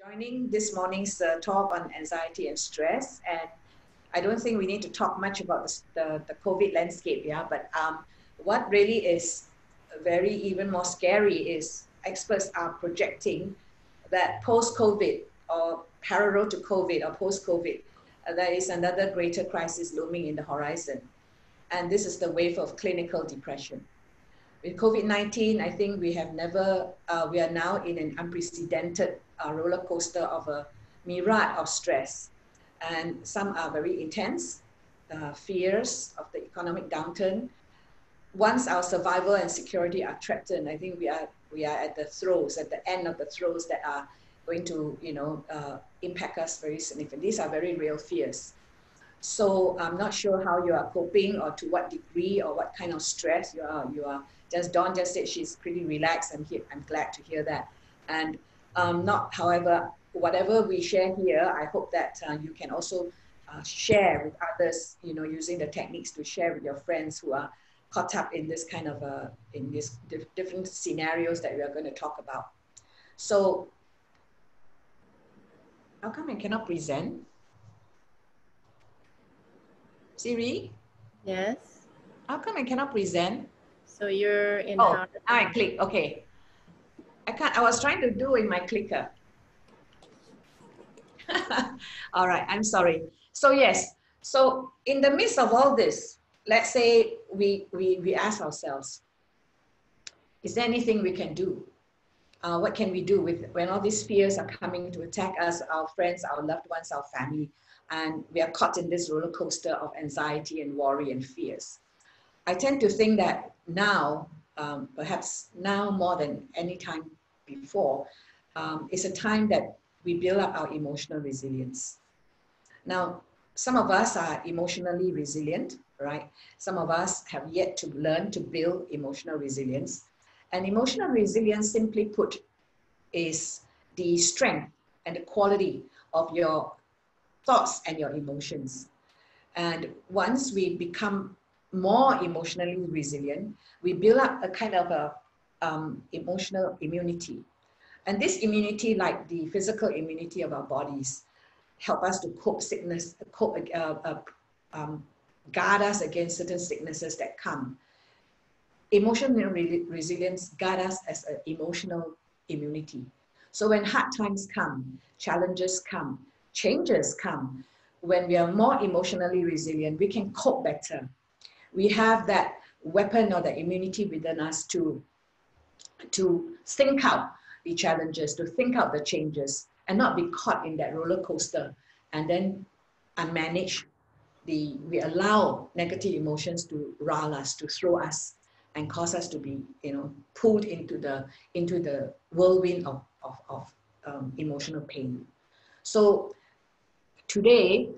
Joining this morning's talk on anxiety and stress. And I don't think we need to talk much about the COVID landscape, yeah. But what really is very even more scary is experts are projecting that post-COVID or parallel to COVID or post-COVID, there is another greater crisis looming in the horizon. And this is the wave of clinical depression. With COVID-19, I think we are now in an unprecedented roller coaster of a myriad of stress. And some are very intense, fears of the economic downturn. Once our survival and security are threatened, I think we are at the end of the throes that are going to, impact us very significantly. These are very real fears. So I'm not sure how you are coping or to what degree or what kind of stress you are. Dawn just said she's pretty relaxed. I'm glad to hear that. And however, whatever we share here, I hope that you can also share with others, using the techniques to share with your friends who are caught up in this kind of, in these different scenarios that we are going to talk about. So, how come I cannot present? Siri? Yes. How come I cannot present? So you're in. Oh, I click. Okay. I was trying to do in my clicker. All right. I'm sorry. So yes. So in the midst of all this, let's say we ask ourselves, is there anything we can do? What can we do when all these fears are coming to attack us, our friends, our loved ones, our family, and we are caught in this roller coaster of anxiety and worry and fears? I tend to think that now, perhaps now more than any time before, is a time that we build up our emotional resilience. Now, some of us are emotionally resilient, right? Some of us have yet to learn to build emotional resilience. And emotional resilience, simply put, is the strength and the quality of your thoughts and your emotions. And once we become more emotionally resilient, we build up a kind of emotional immunity. And this immunity, like the physical immunity of our bodies, help us to guard us against certain sicknesses that come. Emotional resilience guard us as an emotional immunity. So when hard times come, challenges come, changes come, when we are more emotionally resilient, we can cope better. We have that weapon or the immunity within us to think out the challenges, to think out the changes, and not be caught in that roller coaster and then unmanaged. We allow negative emotions to rile us, to throw us, and cause us to be, pulled into the whirlwind of emotional pain. So today,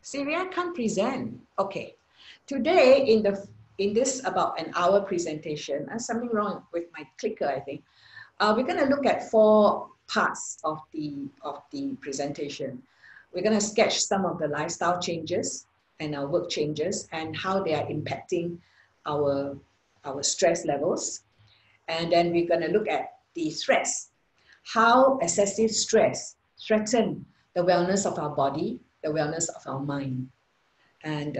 Siri, I can't present. Okay. Today, in this about an hour presentation, and something wrong with my clicker, I think. We're going to look at 4 parts of the presentation. We're going to sketch some of the lifestyle changes and our work changes and how they are impacting our stress levels. And then we're going to look at the threats, how excessive stress threatens the wellness of our body, the wellness of our mind. And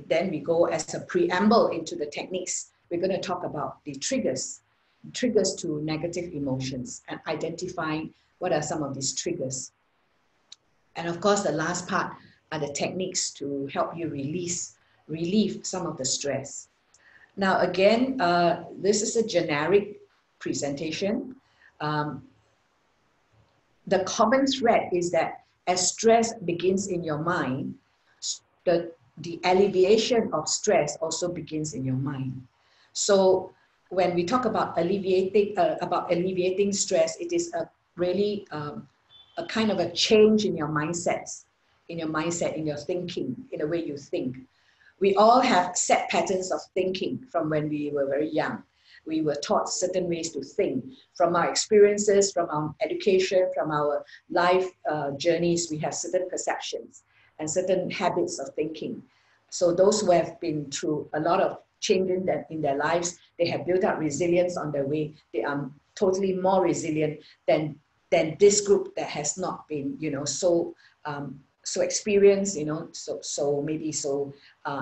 then we go as a preamble into the techniques. We're going to talk about the triggers to negative emotions and identifying what are some of these triggers. And of course, the last part are the techniques to help you relieve some of the stress. Now, again, this is a generic presentation. The common thread is that as stress begins in your mind, the alleviation of stress also begins in your mind. So when we talk about alleviating stress, it is a really a kind of a change in your mindset, in your thinking, in the way you think. We all have set patterns of thinking from when we were very young. We were taught certain ways to think. From our experiences, from our education, from our life journeys, we have certain perceptions and certain habits of thinking. So those who have been through a lot of change in their lives. They have built up resilience on their way. They are totally more resilient than this group that has not been, so experienced, so maybe so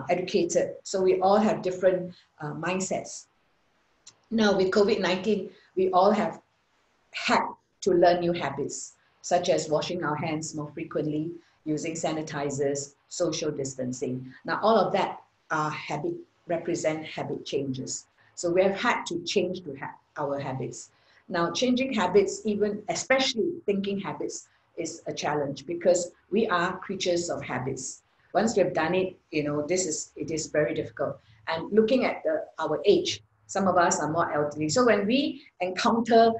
educated. So we all have different mindsets. Now with COVID-19, we all have had to learn new habits, such as washing our hands more frequently, using sanitizers, social distancing. Now, all of that are represent habit changes. So we have had to change our habits. Now, changing habits, even especially thinking habits, is a challenge because we are creatures of habits. Once we've done it, it is very difficult. And looking at our age, some of us are more elderly. So when we encounter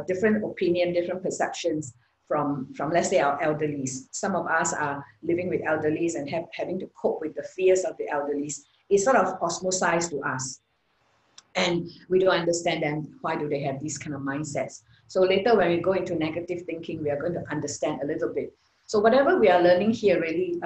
different opinion, different perceptions from let's say our elderlies. Some of us are living with elderlies and having to cope with the fears of the elderlies. It's sort of osmosized to us. And we don't understand them. Why do they have these kind of mindsets? So later when we go into negative thinking, we are going to understand a little bit. So whatever we are learning here really,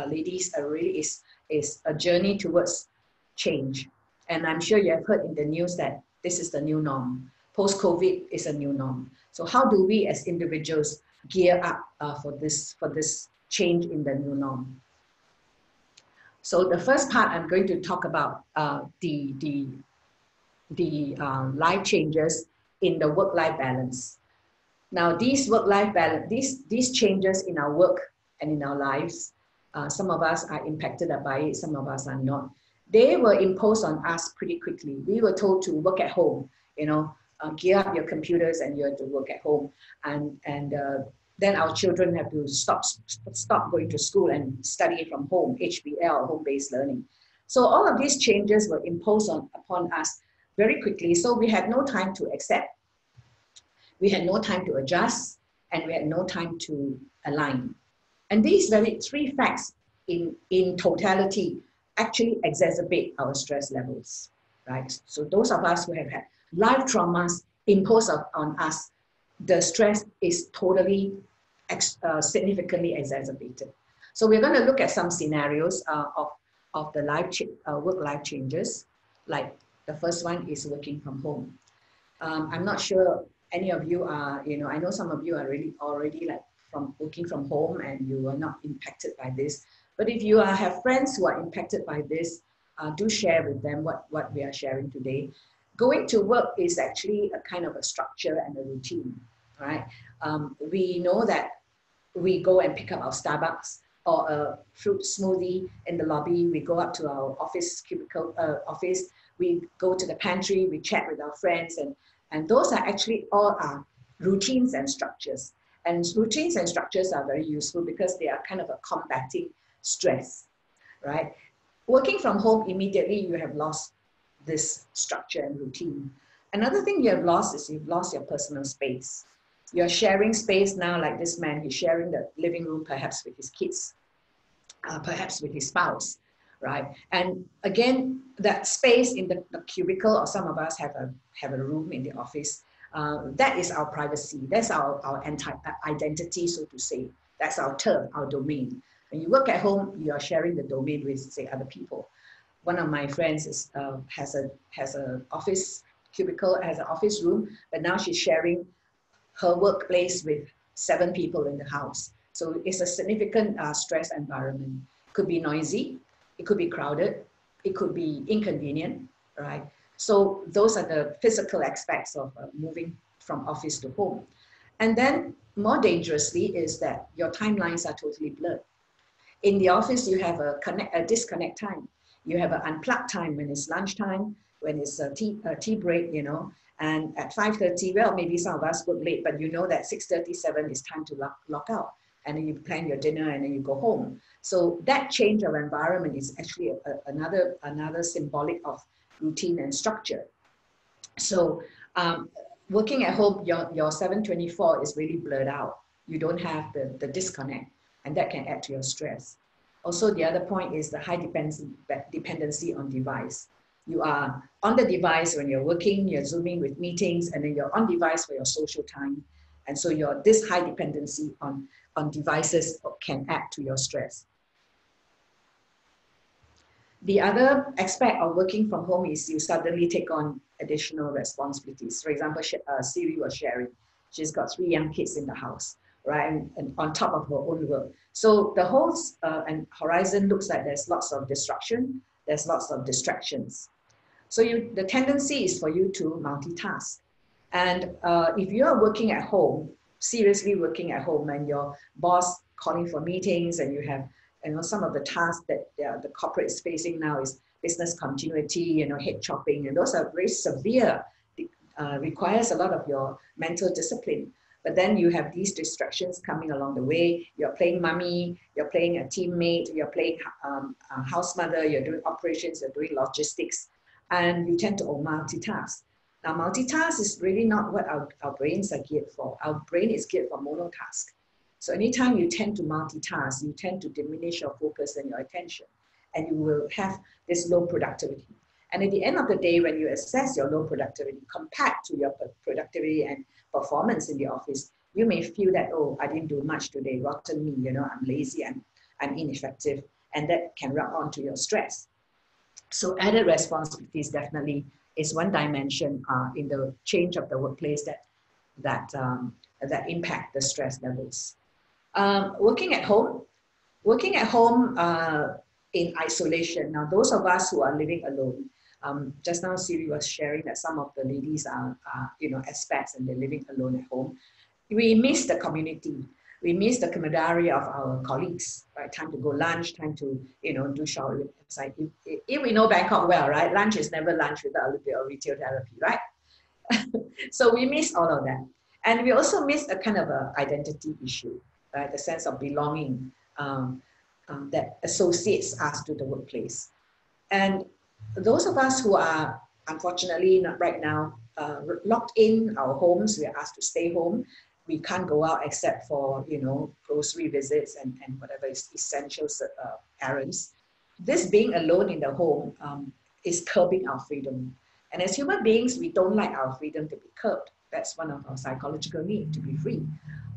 ladies, really is a journey towards change. And I'm sure you have heard in the news that this is the new norm. Post-COVID is a new norm. So how do we as individuals gear up for this change in the new norm? So the first part, I'm going to talk about the life changes in the work-life balance. Now, these work-life balance, these changes in our work and in our lives, some of us are impacted by it, some of us are not. They were imposed on us pretty quickly. We were told to work at home, gear up your computers and you have to work at home. And then our children have to stop going to school and study from home, HBL, home-based learning. So all of these changes were imposed upon us very quickly. So we had no time to accept, we had no time to adjust, and we had no time to align. And these three facts in totality actually exacerbate our stress levels, right? So those of us who have had life traumas imposed on us, the stress is totally significantly exacerbated. So we're going to look at some scenarios of the work-life changes. Like the first one is working from home. I'm not sure any of you are, I know some of you are really already like from working from home and you are not impacted by this. But if you have friends who are impacted by this, do share with them what we are sharing today. Going to work is actually a kind of a structure and a routine, right? We know that we go and pick up our Starbucks or a fruit smoothie in the lobby. We go up to our office office. We go to the pantry. We chat with our friends, and those are actually all our routines and structures. And routines and structures are very useful because they are kind of a combating stress, right? Working from home, immediately you have lost this structure and routine. Another thing you have lost is you've lost your personal space. You're sharing space now, like this man, he's sharing the living room perhaps with his kids, perhaps with his spouse, right? And again, that space in the cubicle, or some of us have a room in the office, that is our privacy. That's our identity, so to say. That's our turf, our domain. When you work at home, you are sharing the domain with, say, other people. One of my friends has an office cubicle, has an office room, but now she's sharing her workplace with 7 people in the house. So it's a significant stress environment. It could be noisy, it could be crowded, it could be inconvenient, right? So those are the physical aspects of moving from office to home. And then more dangerously is that your timelines are totally blurred. In the office, you have a disconnect time. You have an unplugged time when it's lunchtime, when it's a tea break, and at 5:30, well, maybe some of us work late, but you know that 6:37 is time to lock out. And then you plan your dinner and then you go home. So that change of environment is actually another symbolic of routine and structure. So working at home, your 7/24 is really blurred out. You don't have the disconnect, and that can add to your stress. Also, the other point is the high dependency on device. You are on the device when you're working, you're Zooming with meetings, and then you're on device for your social time. And so this high dependency on devices can add to your stress. The other aspect of working from home is you suddenly take on additional responsibilities. For example, Siri was sharing, she's got 3 young kids in the house, right? And on top of her own work. So the whole and horizon looks like there's lots of disruption, there's lots of distractions. So the tendency is for you to multitask. And if you're working at home, seriously working at home, and your boss calling for meetings, and you have, some of the tasks that the corporate is facing now is business continuity, head chopping, and those are very severe, requires a lot of your mental discipline. But then you have these distractions coming along the way. You're playing mummy, you're playing a teammate, you're playing house mother, you're doing operations, you're doing logistics, and you tend to multitask. Now, multitask is really not what our brains are geared for. Our brain is geared for monotask. So anytime you tend to multitask, you tend to diminish your focus and your attention, and you will have this low productivity. And at the end of the day, when you assess your low productivity compared to your productivity and performance in the office, you may feel that, oh, I didn't do much today, rotten me, I'm lazy, I'm ineffective, and that can rub onto your stress. So added responsibilities definitely is one dimension in the change of the workplace that impact the stress levels. Working at home in isolation. Now, those of us who are living alone, just now Siri was sharing that some of the ladies are expats and they're living alone at home. We miss the community. We miss the camaraderie of our colleagues, right? Time to go lunch, time to, do shower. If we know Bangkok well, right? Lunch is never lunch without a little bit of retail therapy, right? So we miss all of that. And we also miss a kind of a identity issue, right? The sense of belonging that associates us to the workplace. And those of us who are, unfortunately, not right now, locked in our homes, we are asked to stay home. We can't go out except for, grocery visits and whatever is essential errands. This being alone in the home is curbing our freedom. And as human beings, we don't like our freedom to be curbed. That's one of our psychological needs, to be free.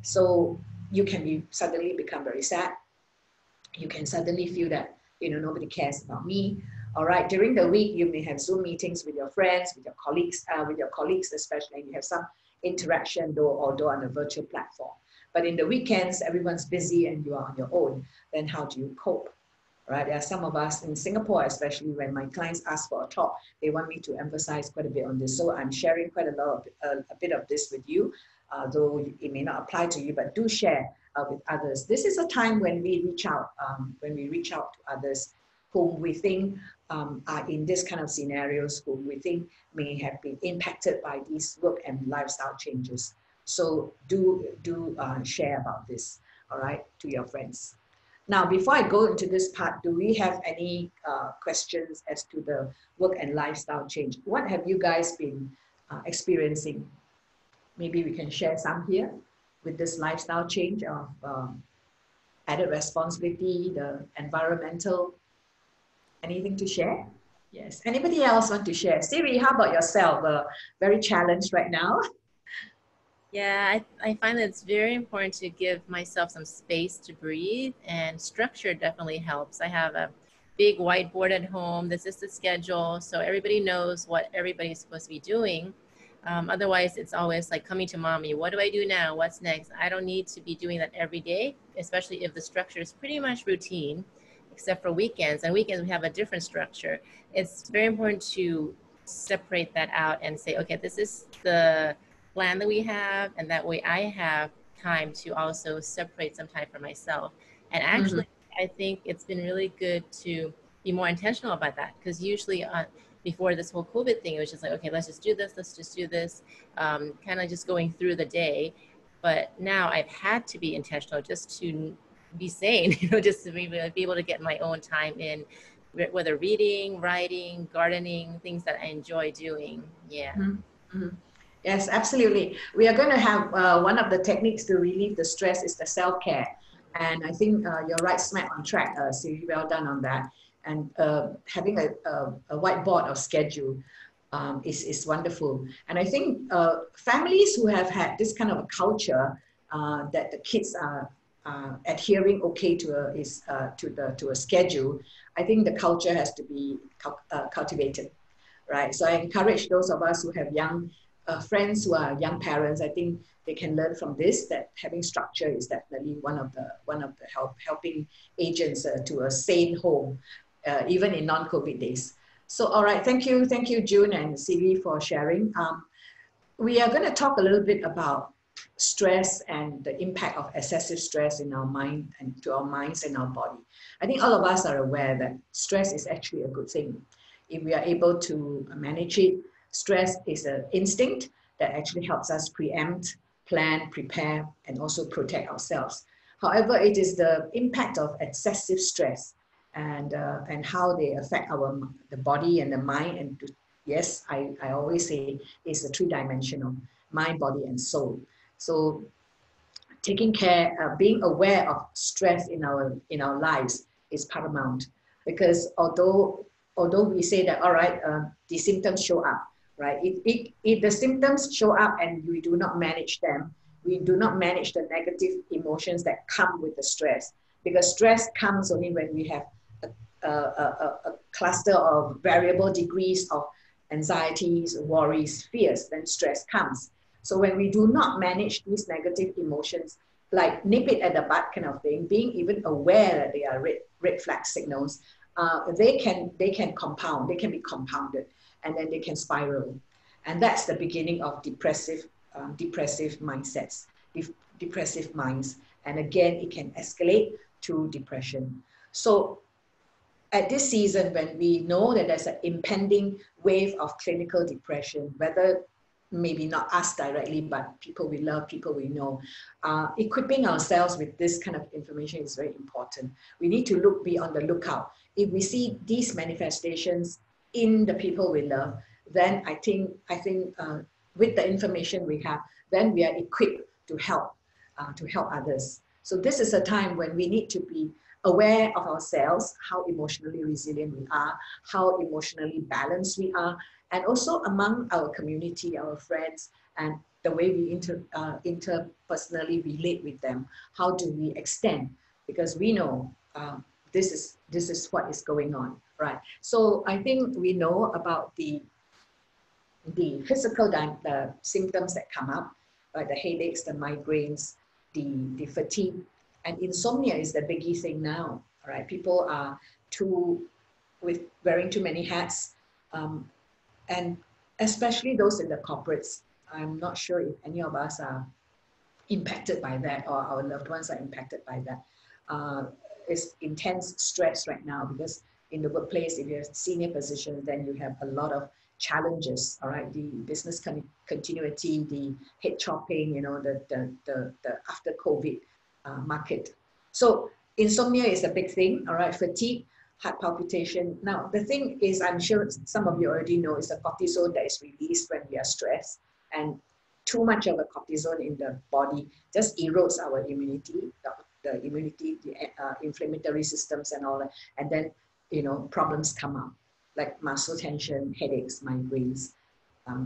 So you can suddenly become very sad. You can suddenly feel that, nobody cares about me. All right, during the week, you may have Zoom meetings with your friends, with your colleagues especially, and you have some interaction, although on a virtual platform. But in the weekends, everyone's busy and you are on your own. Then how do you cope? Right? There are some of us in Singapore, especially when my clients ask for a talk, they want me to emphasize quite a bit on this. So I'm sharing quite a bit of this with you, though it may not apply to you, but do share with others. This is a time when we reach out to others whom we think are in this kind of scenarios, whom we think may have been impacted by these work and lifestyle changes. So do share about this, all right, to your friends. Now, before I go into this part, do we have any questions as to the work and lifestyle change? What have you guys been experiencing? Maybe we can share some here with this lifestyle change of added responsibility, the environmental. Anything to share? Yes. Anybody else want to share? Siri, how about yourself? Very challenged right now. Yeah, I find that it's very important to give myself some space to breathe, and structure definitely helps. I have a big whiteboard at home. This is the schedule, so everybody knows what everybody's supposed to be doing. Otherwise, it's always like coming to mommy, what do I do now? What's next? I don't need to be doing that every day, especially if the structure is pretty much routine, except for weekends. And weekends, we have a different structure. It's very important to separate that out and say, okay, this is the plan that we have, and that way I have time to also separate some time for myself. And actually, I think it's been really good to be more intentional about that, because usually before this whole COVID thing, it was just like, okay, let's just do this, kind of just going through the day. But now I've had to be intentional just to be sane, just to be able to get my own time in, whether reading, writing, gardening, things that I enjoy doing. Yeah. Mm-hmm. Yes, absolutely. We are going to have one of the techniques to relieve the stress is the self-care. And I think you're right, smack on track, Siri, well done on that. And having a whiteboard or schedule is wonderful. And I think families who have had this kind of a culture that the kids are adhering okay to a schedule, I think the culture has to be cultivated, right? So I encourage those of us who have young friends who are young parents. I think they can learn from this, that having structure is definitely one of the helping agents to a sane home, even in non-COVID days. So all right, thank you June and Siri for sharing. We are going to talk a little bit about stress and the impact of excessive stress in our mind and to our minds and our body. I think all of us are aware that stress is actually a good thing. If we are able to manage it, stress is an instinct that actually helps us preempt, plan, prepare, and also protect ourselves. However, it is the impact of excessive stress and how they affect the body and the mind. And yes, I always say it's a three-dimensional mind, body, and soul. So taking care, being aware of stress in our lives is paramount, because although we say that all right, the symptoms show up, right? If the symptoms show up and we do not manage them, we do not manage the negative emotions that come with the stress, because stress comes only when we have a cluster of variable degrees of anxieties, worries, fears, then stress comes. So when we do not manage these negative emotions, like nip it at the bud kind of thing, being even aware that they are red flag signals, they can compound, they can be compounded, and then they can spiral. And that's the beginning of depressive mindsets, depressive minds. And again, it can escalate to depression. So at this season, when we know that there's an impending wave of clinical depression, whether maybe not us directly, but people we love, people we know, equipping ourselves with this kind of information is very important. We need to be on the lookout. If we see these manifestations in the people we love, then I think with the information we have, then we are equipped to help others. So this is a time when we need to be aware of ourselves, how emotionally resilient we are, how emotionally balanced we are, and also among our community, our friends, and the way we interpersonally relate with them. How do we extend? Because we know this is what is going on, right? So I think we know about the physical the symptoms that come up, like the headaches, the migraines, the fatigue, and insomnia is the biggie thing now, right? People are wearing too many hats, and especially those in the corporates. I'm not sure if any of us are impacted by that, or our loved ones are impacted by that. It's intense stress right now, because in the workplace, if you're senior position, then you have a lot of challenges, all right? The business continuity, the head chopping, the after COVID market. So insomnia is a big thing, all right? Fatigue, heart palpitation. Now, the thing is, I'm sure some of you already know, is the cortisol that is released when we are stressed, and too much of a cortisol in the body just erodes our immunity, the immunity, the inflammatory systems and all that. And then, problems come up, like muscle tension, headaches, migraines,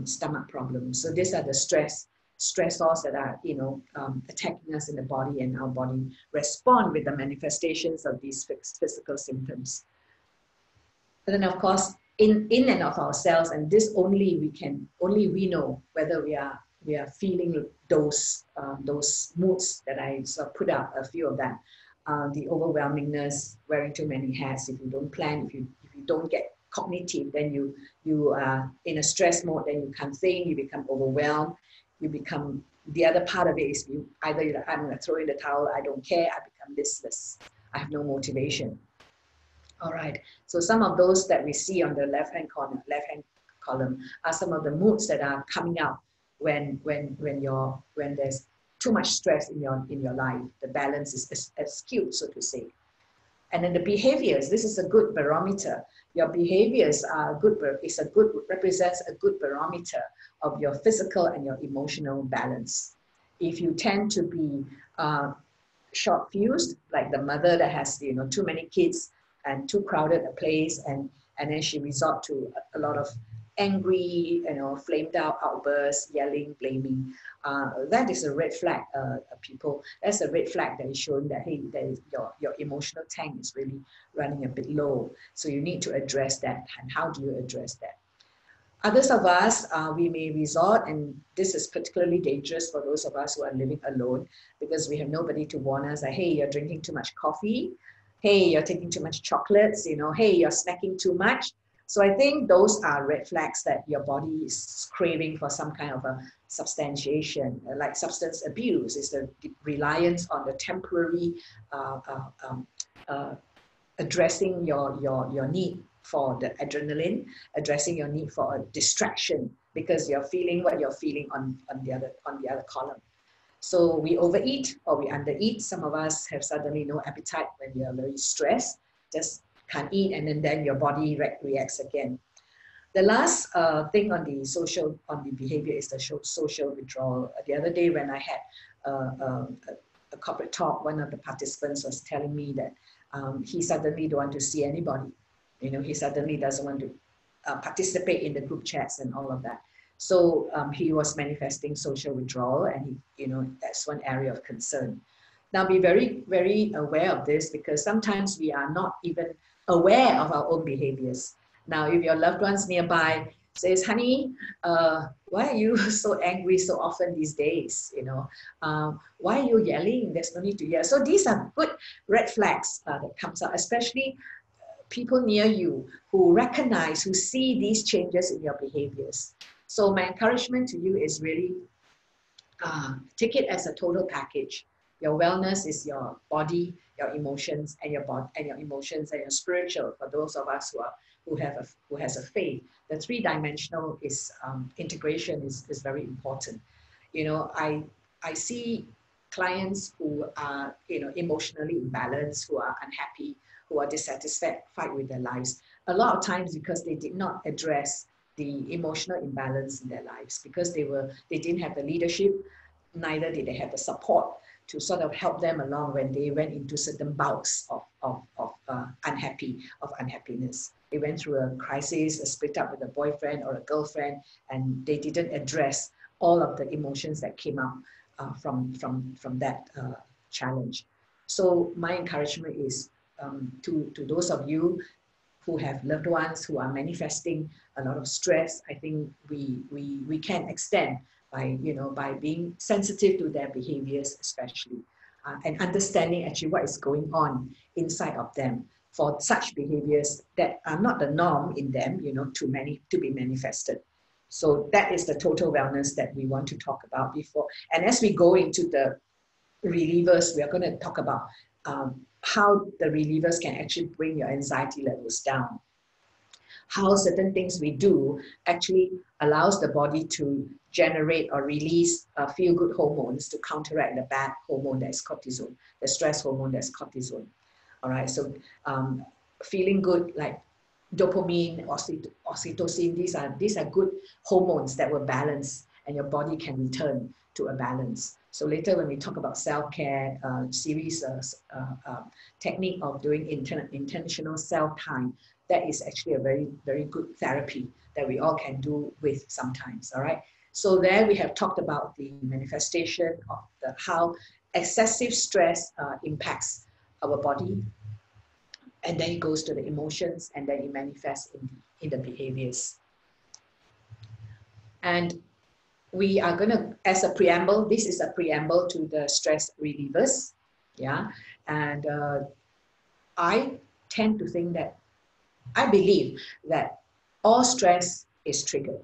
stomach problems. So these are the stressors that are, attacking us in the body, and our body respond with the manifestations of these physical symptoms. And then, of course, in and of ourselves, and this only we know whether we are feeling those moods that I sort of put out a few of them. The overwhelmingness, wearing too many hats. If you don't plan, if you don't get cognitive, then you are in a stress mode. Then you can't think. You become overwhelmed. You become, the other part of it is I'm going to throw in the towel. I don't care. I become listless. I have no motivation. All right. So some of those that we see on the left-hand column are some of the moods that are coming out when there's too much stress in your life. The balance is skewed, so to say. And then the behaviors. This is a good barometer. Your behaviors represents a good barometer of your physical and your emotional balance. If you tend to be short-fused, like the mother that has too many kids and too crowded a place, and then she resort to a lot of angry, flamed out outbursts, yelling, blaming, that is a red flag, people. That's a red flag that is showing that, hey, your emotional tank is really running a bit low. So you need to address that. And how do you address that? Others of us, we may resort, and this is particularly dangerous for those of us who are living alone, because we have nobody to warn us that, hey, you're drinking too much coffee. Hey, you're taking too much chocolates, hey, you're snacking too much. So I think those are red flags that your body is craving for some kind of a substantiation, like substance abuse is the reliance on the temporary addressing your need for the adrenaline, addressing your need for a distraction, because you're feeling what you're feeling on the other column. So we overeat or we undereat. Some of us have suddenly no appetite when we are very stressed, just can't eat, and then your body reacts again. The last thing on the behavior is the social withdrawal. The other day when I had a corporate talk, one of the participants was telling me that he suddenly don't want to see anybody. He suddenly doesn't want to participate in the group chats and all of that. So he was manifesting social withdrawal, and that's one area of concern. Now be very, very aware of this, because sometimes we are not even aware of our own behaviors. Now, if your loved ones nearby says, honey, why are you so angry so often these days? Why are you yelling? There's no need to yell. So these are good red flags that comes out, especially people near you who recognize, who see these changes in your behaviors. So my encouragement to you is really take it as a total package. Your wellness is your body, your emotions, and your emotions and your spiritual. For those of us who has a faith, the three-dimensional is integration is very important. I see clients who are emotionally imbalanced, who are unhappy, who are dissatisfied with their lives. A lot of times because they did not address the emotional imbalance in their lives, because they didn't have the leadership, neither did they have the support to sort of help them along when they went into certain bouts of unhappiness. They went through a crisis, a split up with a boyfriend or a girlfriend, and they didn't address all of the emotions that came out from that challenge. So my encouragement is to those of you who have loved ones who are manifesting a lot of stress. I think we can extend by being sensitive to their behaviors, especially, and understanding actually what is going on inside of them for such behaviors that are not the norm in them, to be manifested. So that is the total wellness that we want to talk about before. And as we go into the relievers, we are going to talk about how the relievers can actually bring your anxiety levels down. How certain things we do actually allows the body to generate or release feel-good hormones to counteract the bad hormone that is cortisol, the stress hormone that's cortisol. All right, so feeling good, like dopamine, oxytocin, these are good hormones that will balance, and your body can return to a balance. So later when we talk about self-care, series technique of doing intentional self-time, that is actually a very, very good therapy that we all can do with sometimes, all right? So there we have talked about the manifestation of how excessive stress impacts our body, and then it goes to the emotions, and then it manifests in the behaviors. And we are going to, as a preamble, this is a preamble to the stress relievers, yeah? And I tend to think that, I believe that all stress is triggered,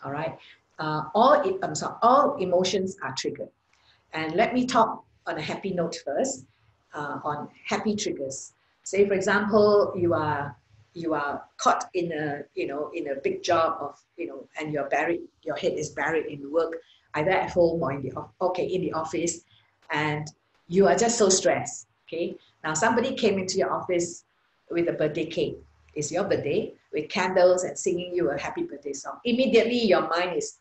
all right? All emotions are triggered. And let me talk on a happy note first, on happy triggers. Say, for example, you are caught in a big job of, and your head is buried in work, either at home or in the office, and you are just so stressed, okay? Now somebody came into your office with a birthday cake. It's your birthday, with candles and singing you a happy birthday song. Immediately your mind is,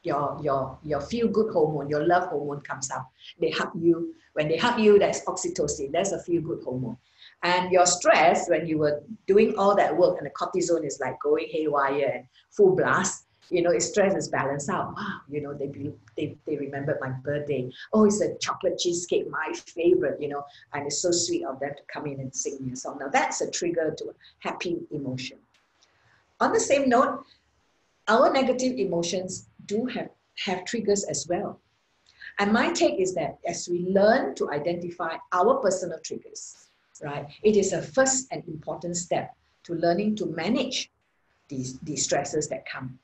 your feel-good hormone, your love hormone comes out. They hug you. When they hug you, that's oxytocin. That's a feel-good hormone. And your stress, when you were doing all that work and the cortisol is like going haywire and full blast, you know, stress is balanced out. Wow, you know, they remembered my birthday. Oh, it's a chocolate cheesecake, my favorite, you know, and it's so sweet of them to come in and sing me a song. Now that's a trigger to a happy emotion. On the same note, our negative emotions do have triggers as well. And my take is that as we learn to identify our personal triggers, right, it is a first and important step to learning to manage these stresses that come.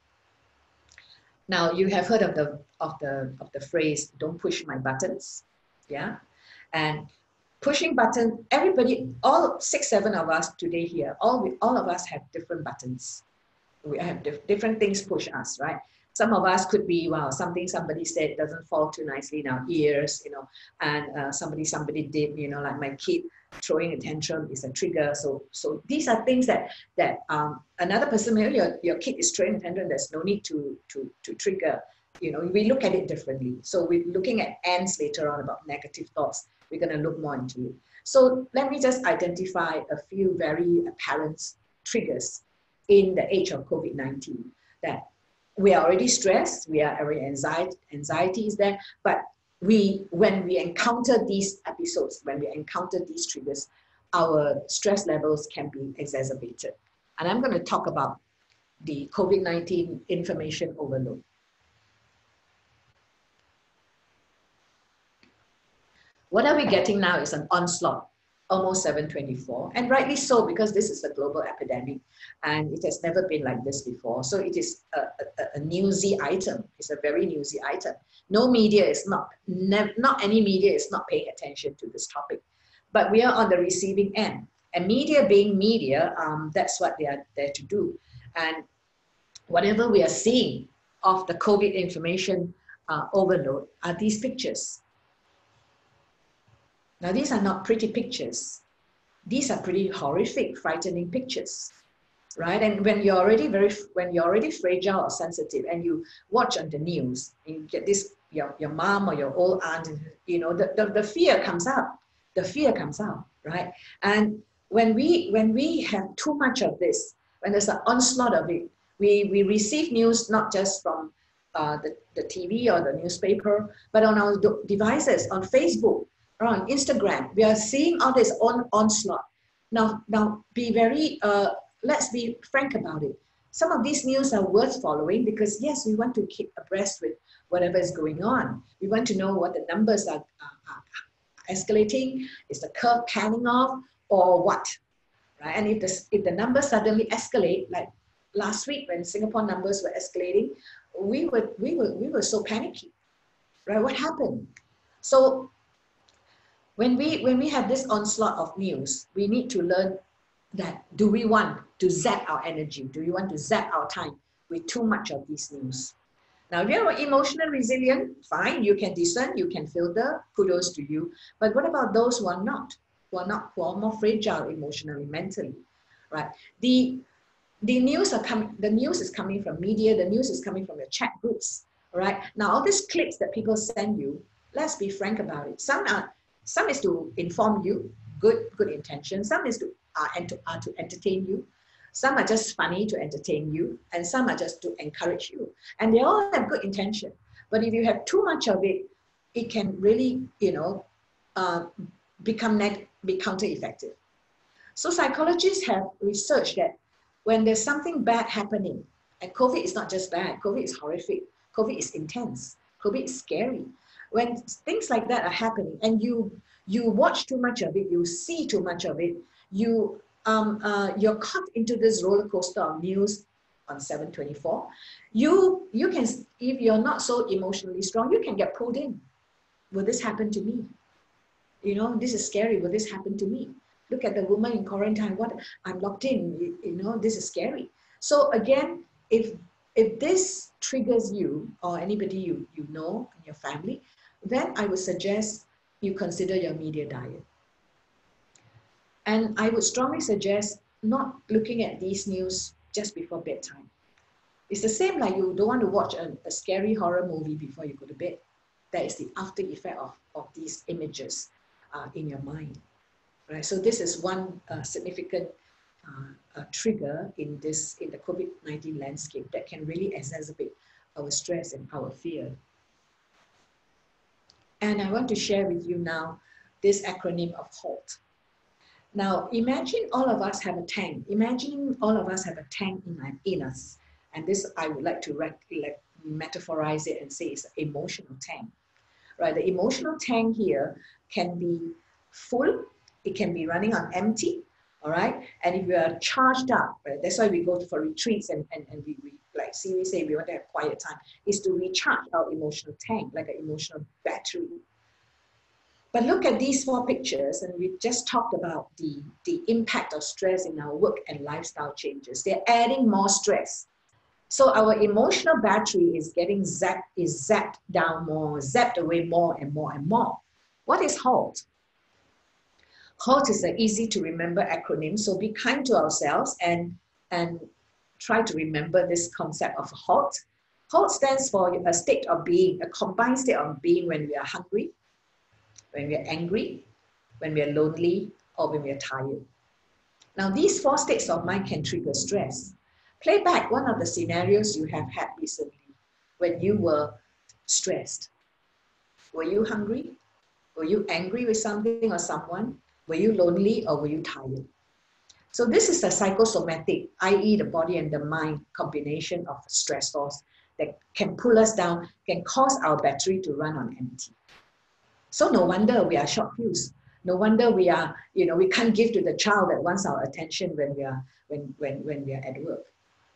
Now, you have heard of the phrase, don't push my buttons, yeah? And pushing button, everybody, all 6, 7 of us today here, all of us have different buttons. We have different things push us, right? Some of us could be, wow, something somebody said doesn't fall too nicely in our ears, you know, and somebody did, you know, like my kid throwing a tantrum is a trigger. So these are things that another person, maybe your kid is throwing a tantrum, there's no need to trigger. You know, we look at it differently. So we're looking at ends later on about negative thoughts. We're going to look more into it. So let me just identify a few very apparent triggers in the age of COVID-19 that we are already stressed, we are already anxiety is there, but when we encounter these episodes, when we encounter these triggers, our stress levels can be exacerbated. And I'm going to talk about the COVID-19 information overload. What are we getting now is an onslaught, almost 724, and rightly so, because this is a global epidemic and it has never been like this before. So it is a newsy item. It's a very newsy item. No media is not any media is not paying attention to this topic, but we are on the receiving end. And media being media, that's what they are there to do. And whatever we are seeing of the COVID information overload are these pictures. Now, these are not pretty pictures. These are pretty horrific, frightening pictures, right? And when you're already fragile or sensitive, and you watch on the news, and you get this, your mom or your old aunt, you know, the fear comes out. The fear comes out, right? And when we have too much of this, when there's an onslaught of it, we receive news not just from the TV or the newspaper, but on our devices, on Facebook, or on Instagram, we are seeing all this onslaught. Now be very, let's be frank about it. Some of these news are worth following because yes, we want to keep abreast with whatever is going on. We want to know what the numbers are escalating, is the curve panning off or what, right? And if the numbers suddenly escalate, like last week when Singapore numbers were escalating, we were so panicky, right? What happened? So when we have this onslaught of news, we need to learn that, do we want to zap our energy? Do we want to zap our time with too much of these news? Now, if you're emotionally resilient, fine, you can discern, you can filter, kudos to you. But what about those who are not, who are more fragile emotionally, mentally, right? The news is coming from media, the news is coming from your chat groups, right? Now, all these clips that people send you, let's be frank about it. Some is to inform you, good intention. Some is to entertain you. Some are just funny to entertain you, and some are just to encourage you. And they all have good intention. But if you have too much of it, it can really, you know, be counter-effective. So psychologists have researched that when there's something bad happening, and COVID is not just bad, COVID is horrific, COVID is intense, COVID is scary. When things like that are happening and you watch too much of it, you see too much of it, you're caught into this roller coaster of news on 724, you can, if you're not so emotionally strong, you can get pulled in. Will this happen to me? You know, this is scary. Will this happen to me? Look at the woman in quarantine. What, I'm locked in. You know, this is scary. So again, if this triggers you or anybody you know in your family, then I would suggest you consider your media diet. And I would strongly suggest not looking at these news just before bedtime. It's the same like you don't want to watch a scary horror movie before you go to bed. That is the after effect of these images in your mind, right? So this is one significant trigger in the COVID-19 landscape that can really exacerbate our stress and our fear. And I want to share with you now this acronym of HALT. Now, imagine all of us have a tank. Imagine all of us have a tank in us. And this, I would like to metaphorize it and say it's an emotional tank, right? The emotional tank here can be full, it can be running on empty, all right? And if you are charged up, right? That's why we go for retreats and we like we say we want to have quiet time, is to recharge our emotional tank, like an emotional battery. But look at these 4 pictures, and we just talked about the impact of stress in our work and lifestyle changes. They're adding more stress. So our emotional battery is getting zapped down more, zapped away more and more and more. What is HALT? HALT is an easy to remember acronym, so be kind to ourselves and try to remember this concept of HALT. HALT stands for a state of being, a combined state of being when we are hungry, when we are angry, when we are lonely, or when we are tired. Now, these 4 states of mind can trigger stress. Play back one of the scenarios you have had recently when you were stressed. Were you hungry? Were you angry with something or someone? Were you lonely or were you tired? So this is a psychosomatic, i.e. the body and the mind combination of stressors that can pull us down, can cause our battery to run on empty. So no wonder we are short-fused. No wonder we are, we can't give to the child that wants our attention when we are at work,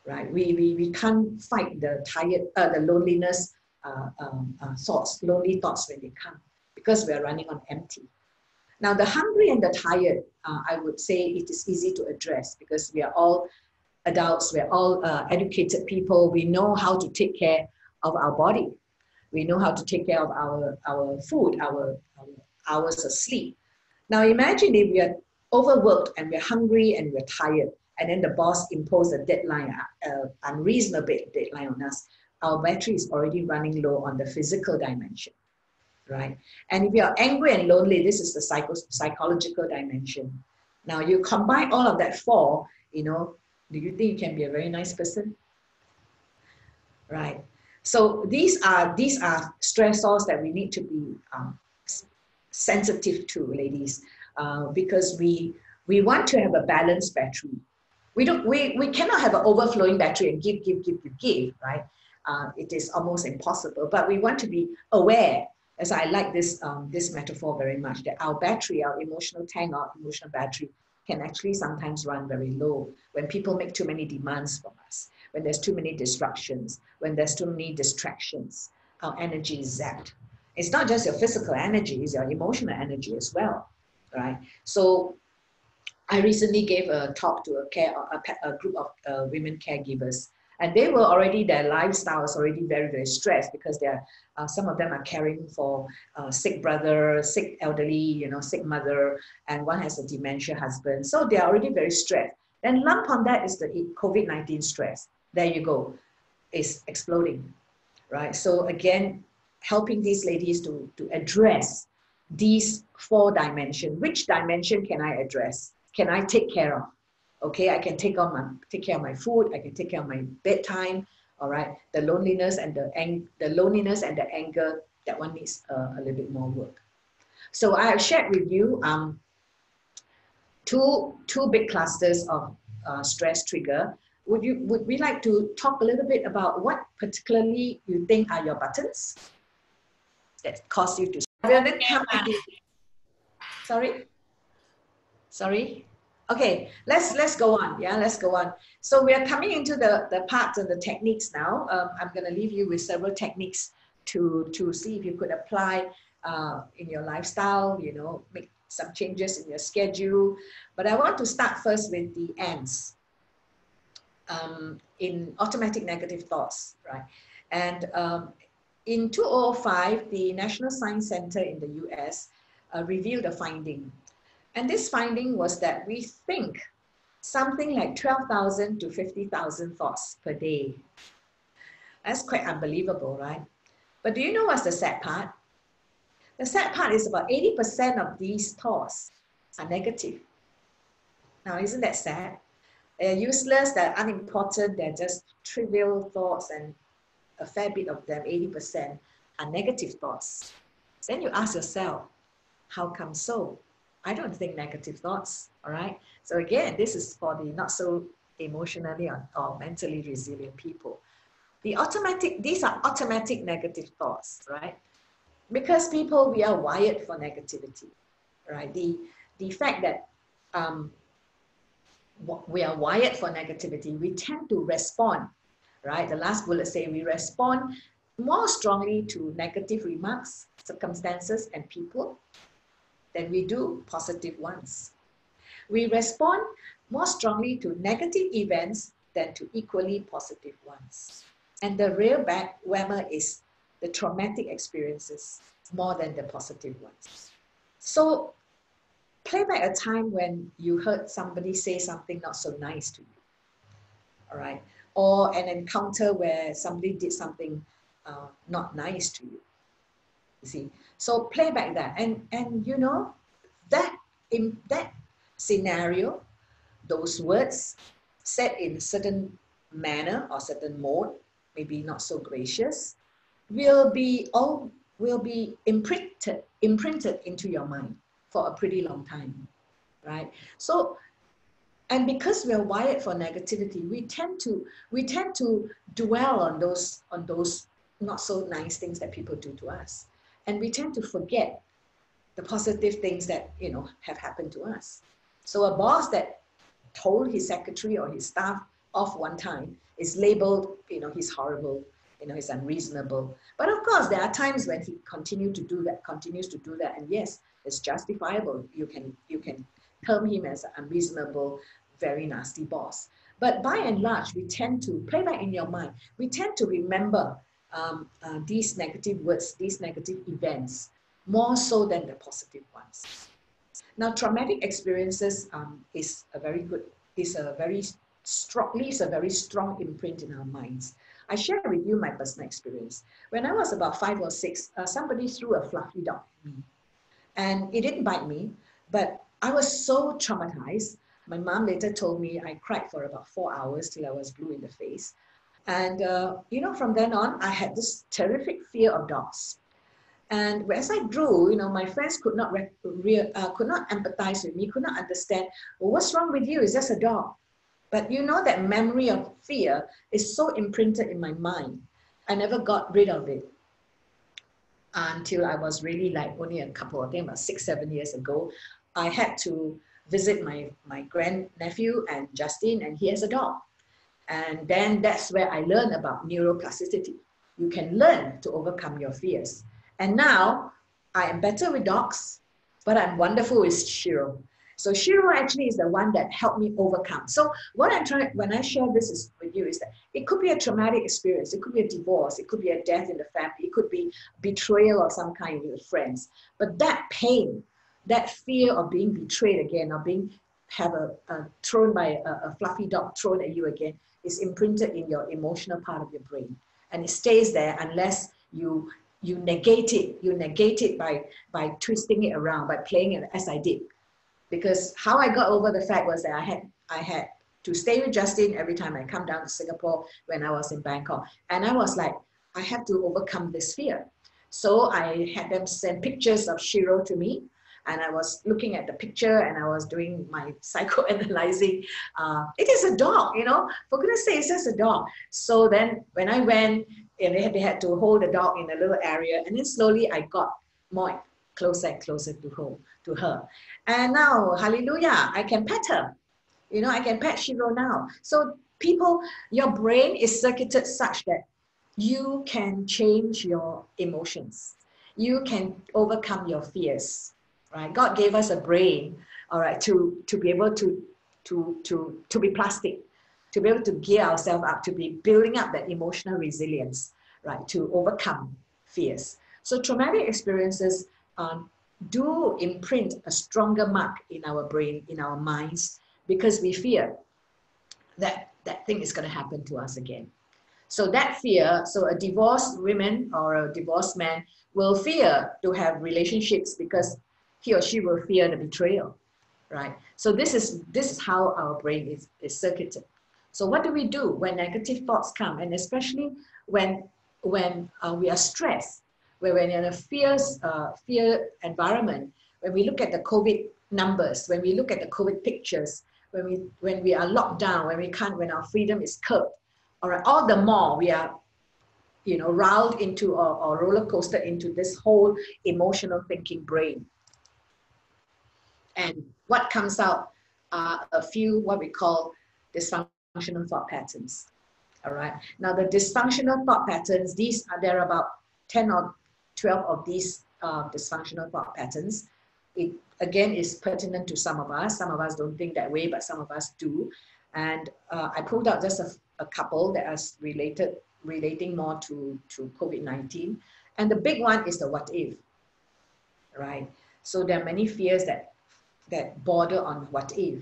right? We can't fight the loneliness thoughts, lonely thoughts when they come, because we are running on empty. Now the hungry and the tired, I would say it is easy to address because we are all adults, we are all educated people. We know how to take care of our body. We know how to take care of our food, our hours of sleep. Now imagine if we are overworked and we're hungry and we're tired, and then the boss imposed a deadline, unreasonable deadline on us. Our battery is already running low on the physical dimension, right? And if you're angry and lonely, this is the psychological dimension. Now you combine all of that 4, do you think you can be a very nice person? Right. So these are stressors that we need to be sensitive to, ladies, because we want to have a balanced battery. We cannot have an overflowing battery and give, right? It is almost impossible. But we want to be aware. As I like this metaphor very much, that our battery, our emotional tank, our emotional battery can actually sometimes run very low when people make too many demands from us, when there's too many disruptions, when there's too many distractions, our energy is zapped. It's not just your physical energy, it's your emotional energy as well, right? So I recently gave a talk to a group of women caregivers, and they were already, their lifestyle is already very, very stressed because some of them are caring for sick brother, sick elderly, sick mother, and one has a dementia husband. So they are already very stressed. Then lump on that is the COVID-19 stress. There you go, it's exploding, right? So again, helping these ladies to address these 4 dimensions. Which dimension can I address? Can I take care of? Okay, I can take care of my food. I can take care of my bedtime. All right, the loneliness and the anger, that one needs a little bit more work. So I have shared with you two big clusters of stress trigger. Would we like to talk a little bit about what particularly you think are your buttons that cause you to? Sorry. Okay, let's go on. Yeah, let's go on. So we are coming into the parts and the techniques now. I'm going to leave you with several techniques to see if you could apply in your lifestyle, make some changes in your schedule. But I want to start first with the ants in automatic negative thoughts, right? And in 2005, the National Science Center in the US revealed a finding. And this finding was that we think something like 12,000 to 50,000 thoughts per day. That's quite unbelievable, right? But do you know what's the sad part? The sad part is about 80% of these thoughts are negative. Now, isn't that sad? They're useless, they're unimportant, they're just trivial thoughts, and a fair bit of them, 80%, are negative thoughts. Then you ask yourself, how come so? I don't think negative thoughts, all right? So again, this is for the not so emotionally or mentally resilient people. These are automatic negative thoughts, right? Because people, we are wired for negativity, right? The fact that we are wired for negativity, we tend to respond, right? The last bullet say we respond more strongly to negative remarks, circumstances, and people than we do positive ones. We respond more strongly to negative events than to equally positive ones. And the real whammer is the traumatic experiences more than the positive ones. So play back a time when you heard somebody say something not so nice to you, all right? Or an encounter where somebody did something not nice to you. You see, so play back that, and you know that in that scenario, those words said in a certain manner or certain mode, maybe not so gracious, will be imprinted into your mind for a pretty long time, right? So, and because we are wired for negativity, we tend to dwell on those not so nice things that people do to us, and we tend to forget the positive things that have happened to us. So a boss that told his secretary or his staff off one time is labeled, he's horrible, he's unreasonable. But of course, there are times when he continues to do that, and yes, it's justifiable. You can term him as an unreasonable, very nasty boss. But by and large, we tend to play back in your mind. We tend to remember these negative words, these negative events, more so than the positive ones. Now, traumatic experiences leaves a very strong imprint in our minds. I share with you my personal experience. When I was about 5 or 6, somebody threw a fluffy dog at me. And it didn't bite me, but I was so traumatized. My mom later told me I cried for about 4 hours till I was blue in the face. And, from then on, I had this terrific fear of dogs. And as I grew, my friends could not empathize with me, could not understand, well, what's wrong with you? It's just a dog. But that memory of fear is so imprinted in my mind. I never got rid of it until I was really like only a couple, I think about 6, 7 years ago. I had to visit my grandnephew and Justin, and he has a dog. And then that's where I learned about neuroplasticity. You can learn to overcome your fears. And now I am better with dogs, but I'm wonderful with Shiro. So Shiro actually is the one that helped me overcome. So what I'm trying, when I share this with you, is that it could be a traumatic experience. It could be a divorce. It could be a death in the family. It could be betrayal of some kind with friends. But that pain, that fear of being betrayed again, or thrown by a fluffy dog thrown at you again, is imprinted in your emotional part of your brain. And it stays there unless you negate it. You negate it by twisting it around, by playing it as I did. Because how I got over the fact was that I had to stay with Justin every time I come down to Singapore when I was in Bangkok. And I was like, I have to overcome this fear. So I had them send pictures of Shiro to me. And I was looking at the picture and I was doing my psychoanalyzing. It is a dog, for goodness sake, it's just a dog. So then when I went, and they had to hold the dog in a little area, and then slowly I got more closer and closer to her. And now, hallelujah, I can pet her. I can pet Shiro now. So people, your brain is circuited such that you can change your emotions. You can overcome your fears. Right? God gave us a brain, all right, to be able to be plastic, to be able to gear ourselves up, to be building up that emotional resilience, right, to overcome fears. So traumatic experiences do imprint a stronger mark in our brain, in our minds, because we fear that that thing is going to happen to us again. So that fear, so a divorced woman or a divorced man will fear to have relationships because he or she will fear the betrayal. right? So this is how our brain is circuited. So what do we do when negative thoughts come, and especially when we are stressed, when we're in a fear environment, when we look at the COVID numbers, when we look at the COVID pictures, when we are locked down, when our freedom is curbed, all right, all the more we are, you know, riled into or roller coaster into this whole emotional thinking brain. And what comes out are a few what we call dysfunctional thought patterns. All right. Now the dysfunctional thought patterns, there are about 10 or 12 of these dysfunctional thought patterns. It again is pertinent to some of us. Some of us don't think that way, but some of us do. And I pulled out just a couple that are relating more to COVID-19. And the big one is the what if, right? So there are many fears that border on what if.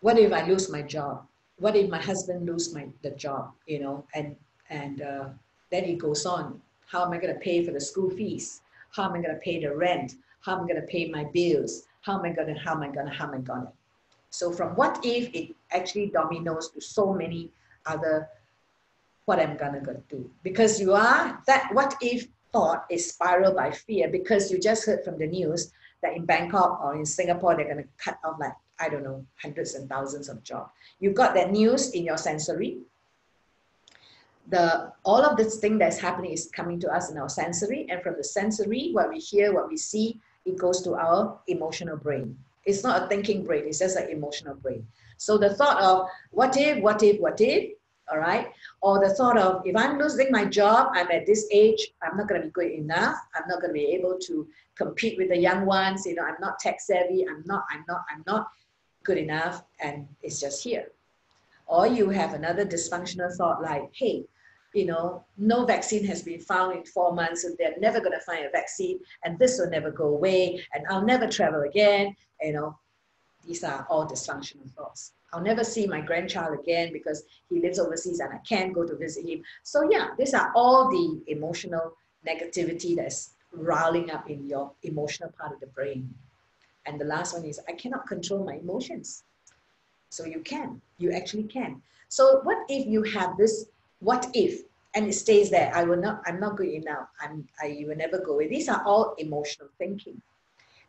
What if I lose my job? What if my husband lose the job? You know, and then it goes on. How am I going to pay for the school fees? How am I going to pay the rent? How am I going to pay my bills? How am I going to? So from what if, it actually dominoes to so many other what I'm gonna do. Because that what if thought is spiraled by fear, because you just heard from the news that in Bangkok or in Singapore, they're gonna cut off, like, I don't know, hundreds and thousands of jobs. You've got that news in your sensory. All of this thing that's happening is coming to us in our sensory, and from the sensory, what we hear, what we see, it goes to our emotional brain. It's not a thinking brain, it's just an emotional brain. So the thought of what if, all right? Or the thought of, if I'm losing my job, I'm at this age, I'm not going to be good enough, I'm not going to be able to compete with the young ones, you know, I'm not tech savvy, I'm not good enough, and it's just here. Or you have another dysfunctional thought like, hey, you know, no vaccine has been found in 4 months, and they're never going to find a vaccine, and this will never go away, and I'll never travel again. You know, these are all dysfunctional thoughts. I'll never see my grandchild again because he lives overseas and I can't go to visit him. So yeah, these are all the emotional negativity that's riling up in your emotional part of the brain. And the last one is, I cannot control my emotions. So you actually can. So what if you have this, what if, and it stays there, I'm not good enough, you will never go away. These are all emotional thinking.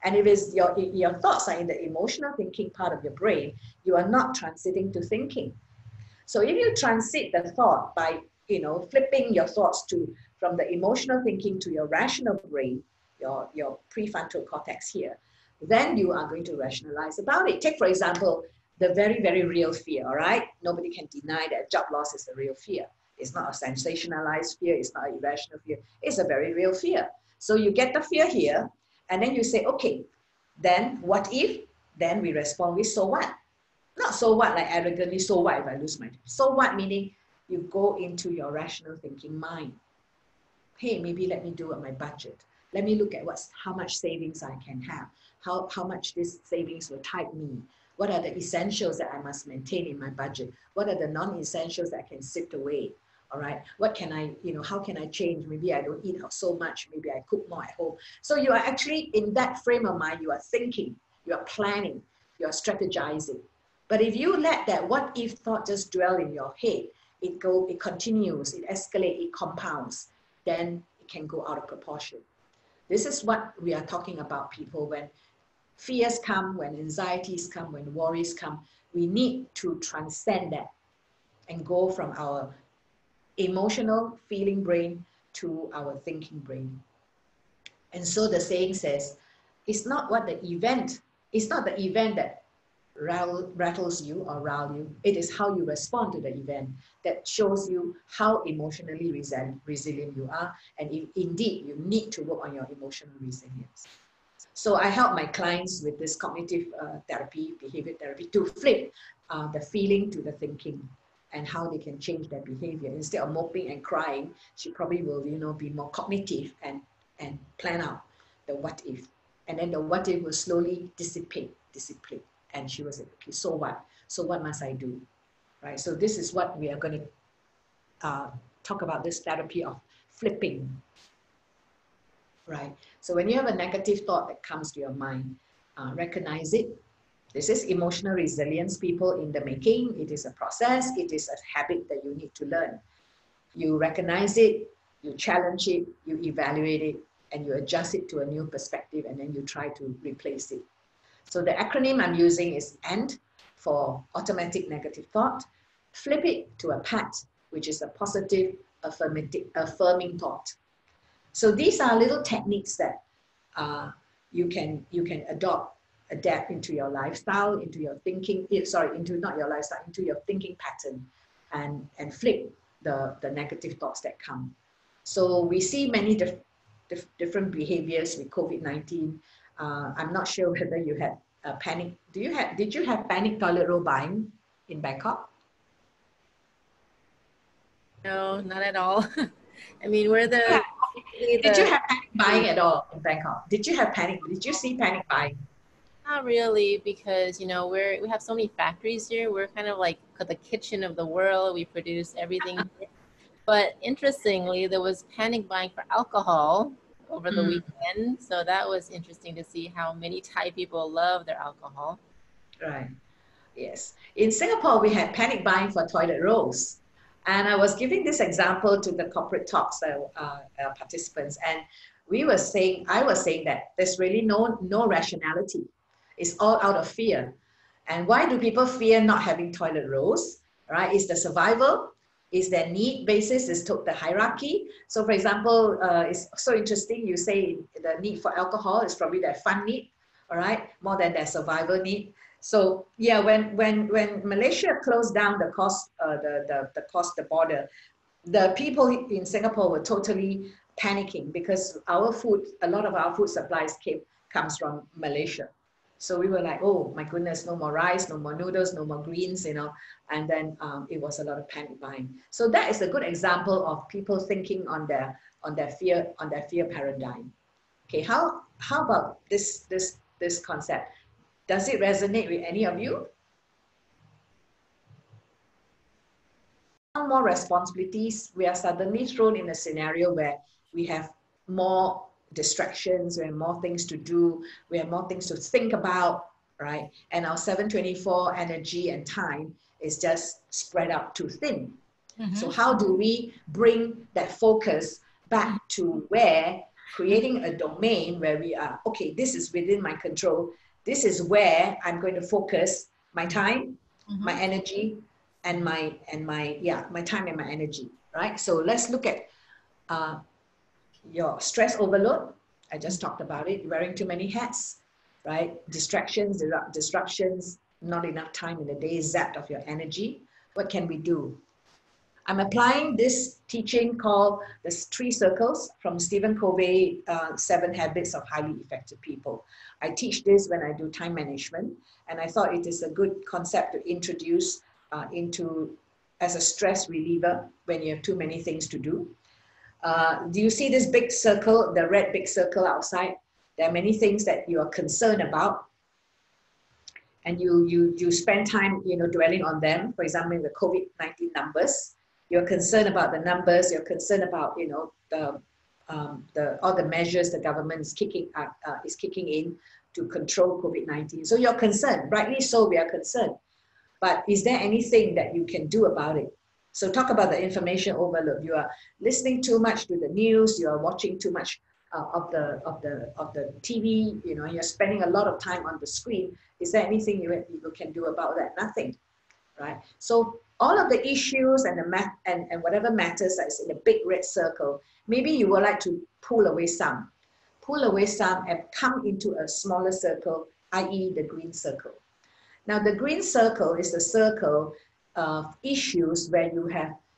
And if it's your thoughts are in the emotional thinking part of your brain, you are not transiting to thinking. So if you transit the thought by, you know, flipping your thoughts from the emotional thinking to your rational brain, your prefrontal cortex here, then you are going to rationalize about it. Take, for example, the very, very real fear, all right? Nobody can deny that job loss is a real fear. It's not a sensationalized fear. It's not an irrational fear. It's a very real fear. So you get the fear here, and then you say, okay, then what if? Then we respond with, so what? Not so what, like arrogantly, so what if I lose my job? So what, meaning you go into your rational thinking mind. Hey, maybe let me do my budget. Let me look at how much savings I can have, how much this savings will tide me. What are the essentials that I must maintain in my budget? What are the non-essentials that I can sift away? All right, what can I, you know, how can I change? Maybe I don't eat out so much, maybe I cook more at home. So you are actually in that frame of mind, you are thinking, you are planning, you are strategizing. But if you let that what if thought just dwell in your head, it continues, it escalates, it compounds, then it can go out of proportion. This is what we are talking about, people. When fears come, when anxieties come, when worries come, we need to transcend that and go from our emotional feeling brain to our thinking brain. And so the saying says, it's not the event that rattles you or rile you. It is how you respond to the event that shows you how emotionally resilient you are. And indeed, you need to work on your emotional resilience. So I help my clients with this cognitive therapy, behavior therapy, to flip the feeling to the thinking, and how they can change their behavior. Instead of moping and crying, she probably will, you know, be more cognitive and plan out the what if. And then the what if will slowly dissipate. And she was like, okay, so what? So what must I do? Right? So this is what we are going to talk about, this therapy of flipping. Right? So when you have a negative thought that comes to your mind, recognize it. This is emotional resilience, people, in the making. It is a process. It is a habit that you need to learn. You recognize it, you challenge it, you evaluate it, and you adjust it to a new perspective, and then you try to replace it. So the acronym I'm using is AND for automatic negative thought. Flip it to a PAT, which is a positive affirming thought. So these are little techniques that you can adapt into your lifestyle, into your thinking, into not your lifestyle, into your thinking pattern, and flip the negative thoughts that come. So we see many different behaviors with COVID-19. I'm not sure whether you had panic. Did you have panic toilet roll buying in Bangkok? No, not at all. I mean, we're the. Did you have panic buying at all in Bangkok? Did you have panic? Did you see panic buying? Not really, because we have so many factories here. We're kind of like the kitchen of the world. We produce everything. But interestingly, there was panic buying for alcohol over the weekend. So that was interesting to see how many Thai people love their alcohol. Right. Yes. In Singapore, we had panic buying for toilet rolls. And I was giving this example to the corporate talks participants. And I was saying that there's really no rationality. It's all out of fear. And why do people fear not having toilet rolls? Right? Is the survival? Is their need basis? Is the hierarchy? So for example, it's so interesting. You say the need for alcohol is probably their fun need, all right, more than their survival need. So yeah, when Malaysia closed down the border, the people in Singapore were totally panicking because a lot of our food supplies comes from Malaysia. So we were like, oh my goodness, no more rice, no more noodles, no more greens, and then it was a lot of panic buying. So that is a good example of people thinking on their fear paradigm. Okay, how about this concept? Does it resonate with any of you? More responsibilities, we are suddenly thrown in a scenario where we have more distractions, we have more things to do, we have more things to think about, right? And our 7/24 energy and time is just spread out too thin. So how do we bring that focus back to where creating a domain where we are, okay, this is within my control. This is where I'm going to focus my time, my energy, and my time and my energy, right? So let's look at your stress overload. I just talked about it. Wearing too many hats, right? Distractions, disruptions, not enough time in the day, zapped of your energy. What can we do? I'm applying this teaching called the 3 circles from Stephen Covey, 7 Habits of Highly Effective People. I teach this when I do time management, and I thought it is a good concept to introduce as a stress reliever when you have too many things to do. Do you see this big circle, the red big circle outside? There are many things that you are concerned about, and you spend time dwelling on them. For example, the COVID-19 numbers. You're concerned about the numbers. You're concerned about all the measures the government is kicking in to control COVID-19. So you're concerned, rightly so. We are concerned, but is there anything that you can do about it? So talk about the information overload. You are listening too much to the news. You are watching too much of the TV. You're spending a lot of time on the screen. Is there anything you can do about that? Nothing, right? So all of the issues and whatever matters that is in the big red circle, maybe you would like to pull away some and come into a smaller circle, i.e. the green circle. Now the green circle is the circle of issues where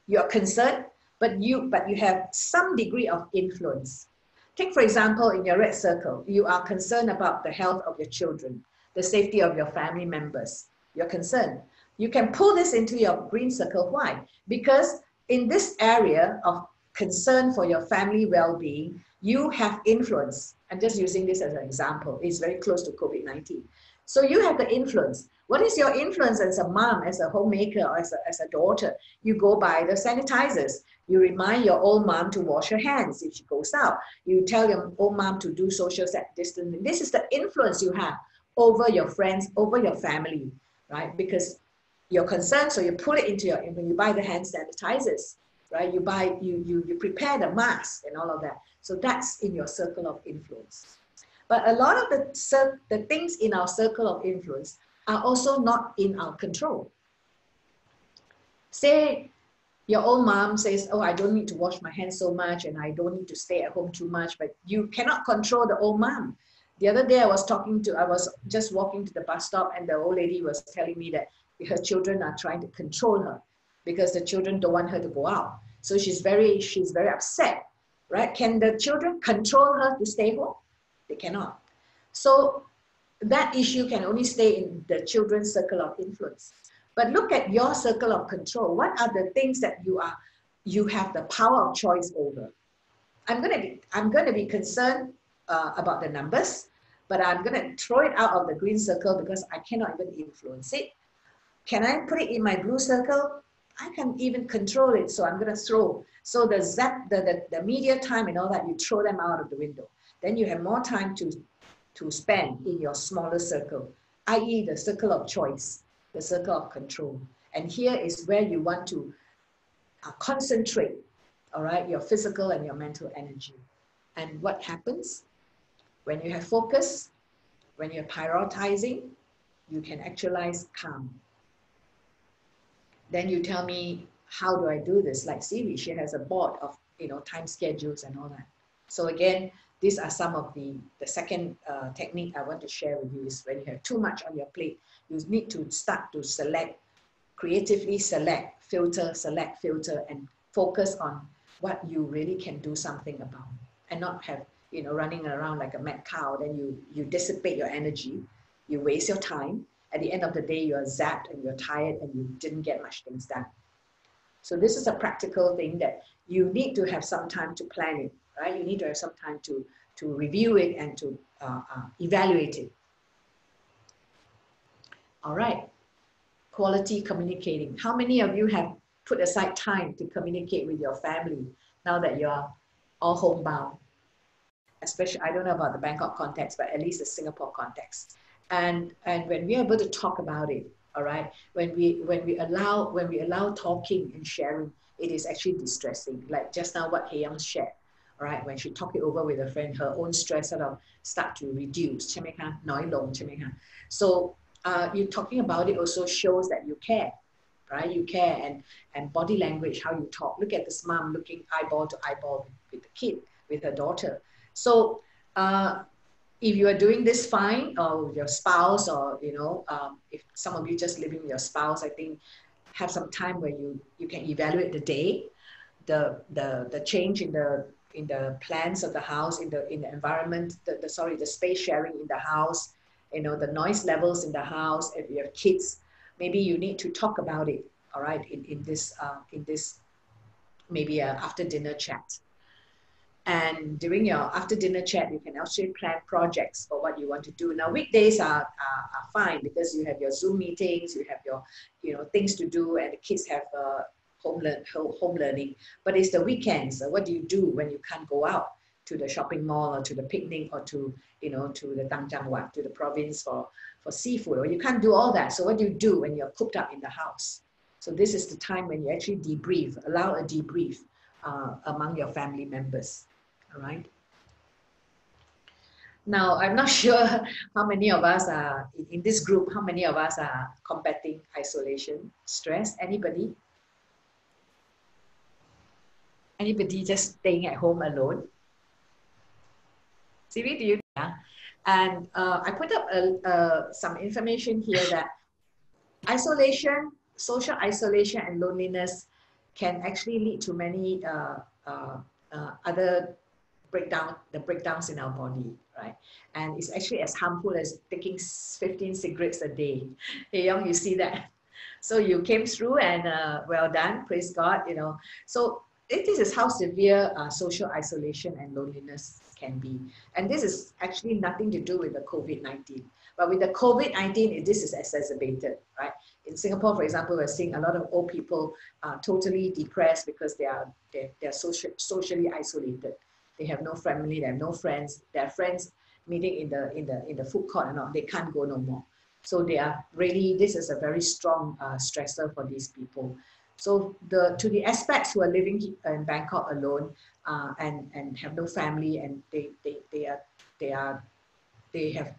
you're concerned, but you have some degree of influence. Take for example, in your red circle, you are concerned about the health of your children, the safety of your family members. You're concerned. You can pull this into your green circle. Why? Because in this area of concern for your family well-being, you have influence. I'm just using this as an example. It's very close to COVID-19. So you have the influence. What is your influence as a mom, as a homemaker, or as a daughter? You go buy the sanitizers. You remind your old mom to wash her hands if she goes out. You tell your old mom to do social distancing. This is the influence you have over your friends, over your family, right? Because you're concerned, so you put it into your, when you buy the hand sanitizers, right? You prepare the mask and all of that. So that's in your circle of influence. But a lot of the things in our circle of influence are also not in our control. Say your own mom says, oh, I don't need to wash my hands so much and I don't need to stay at home too much, but you cannot control the old mom. The other day I was just walking to the bus stop and the old lady was telling me that her children are trying to control her because the children don't want her to go out. So she's very upset, right? Can the children control her to stay home? They cannot. So that issue can only stay in the children's circle of influence. But look at your circle of control. What are the things that you have the power of choice over? I'm going to be concerned about the numbers, but I'm going to throw it out of the green circle because I cannot even influence it. Can I put it in my blue circle? I can even control it, so I'm going to throw. So the media time and all that, you throw them out of the window. Then you have more time to spend in your smaller circle, i.e. the circle of choice, the circle of control. And here is where you want to concentrate, all right, your physical and your mental energy. And what happens? When you have focus, when you're prioritizing, you can actualize calm. Then you tell me, how do I do this? Like Siri, she has a board of, time schedules and all that. So again, these are some of the second technique I want to share with you is when you have too much on your plate, you need to start to creatively select, filter, and focus on what you really can do something about and not have, running around like a mad cow. Then you dissipate your energy, you waste your time. At the end of the day, you're zapped and you're tired and you didn't get much things done. So this is a practical thing that you need to have some time to plan it, right? You need to have some time to review it and to evaluate it. All right, quality communicating. How many of you have put aside time to communicate with your family now that you're all homebound? Especially, I don't know about the Bangkok context, but at least the Singapore context. And when we're able to talk about it, all right, when we allow talking and sharing, it is actually distressing. Like just now what Hei Young shared, all right, when she talked it over with a friend, her own stress sort of start to reduce. So you talking about it also shows that you care, right? You care, and body language, how you talk. Look at this mom looking eyeball to eyeball with the kid, with her daughter. So if you are doing this fine, or with your spouse, or if some of you just living with your spouse, I think have some time where you can evaluate the day, the change in the plans of the house, in the environment, the space sharing in the house, the noise levels in the house. If you have kids, maybe you need to talk about it, all right, in this maybe after dinner chat. And during your after dinner chat, you can actually plan projects for what you want to do. Now, weekdays are fine because you have your Zoom meetings, you have your things to do, and the kids have home learning. But it's the weekends. What do you do when you can't go out to the shopping mall or to the picnic or to the Tangjangwat, to the province for seafood, or you can't do all that. So what do you do when you're cooped up in the house? So this is the time when you actually debrief, allow a debrief among your family members. All right. Now, I'm not sure how many of us are in this group, how many of us are combating isolation, stress? Anybody? Anybody just staying at home alone? Siri, do you? Yeah. And I put up some information here that isolation, social isolation and loneliness can actually lead to many other breakdowns in our body, right? And it's actually as harmful as taking 15 cigarettes a day. Hey, Young, you see that? So you came through, and well done, praise God, So this is how severe social isolation and loneliness can be. And this is actually nothing to do with the COVID-19. But with the COVID-19, this is exacerbated, right? In Singapore, for example, we're seeing a lot of old people totally depressed because they're socially isolated. They have no family, they have no friends. Their friends, meeting in the food court and all, they can't go no more. So they are really, this is a very strong stressor for these people. So to the expats who are living in Bangkok alone and have no family, and they have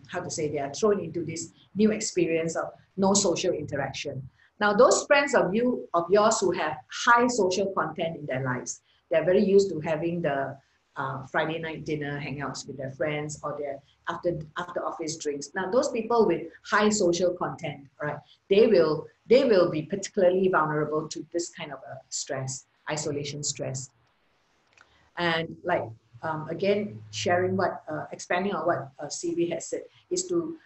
how to say, they are thrown into this new experience of no social interaction. Now, those friends of yours who have high social content in their lives, they're very used to having the Friday night dinner hangouts with their friends, or their after office drinks. Now, those people with high social content, right, they will be particularly vulnerable to this kind of stress, isolation stress. And like again, sharing what expanding on what CV has said, is to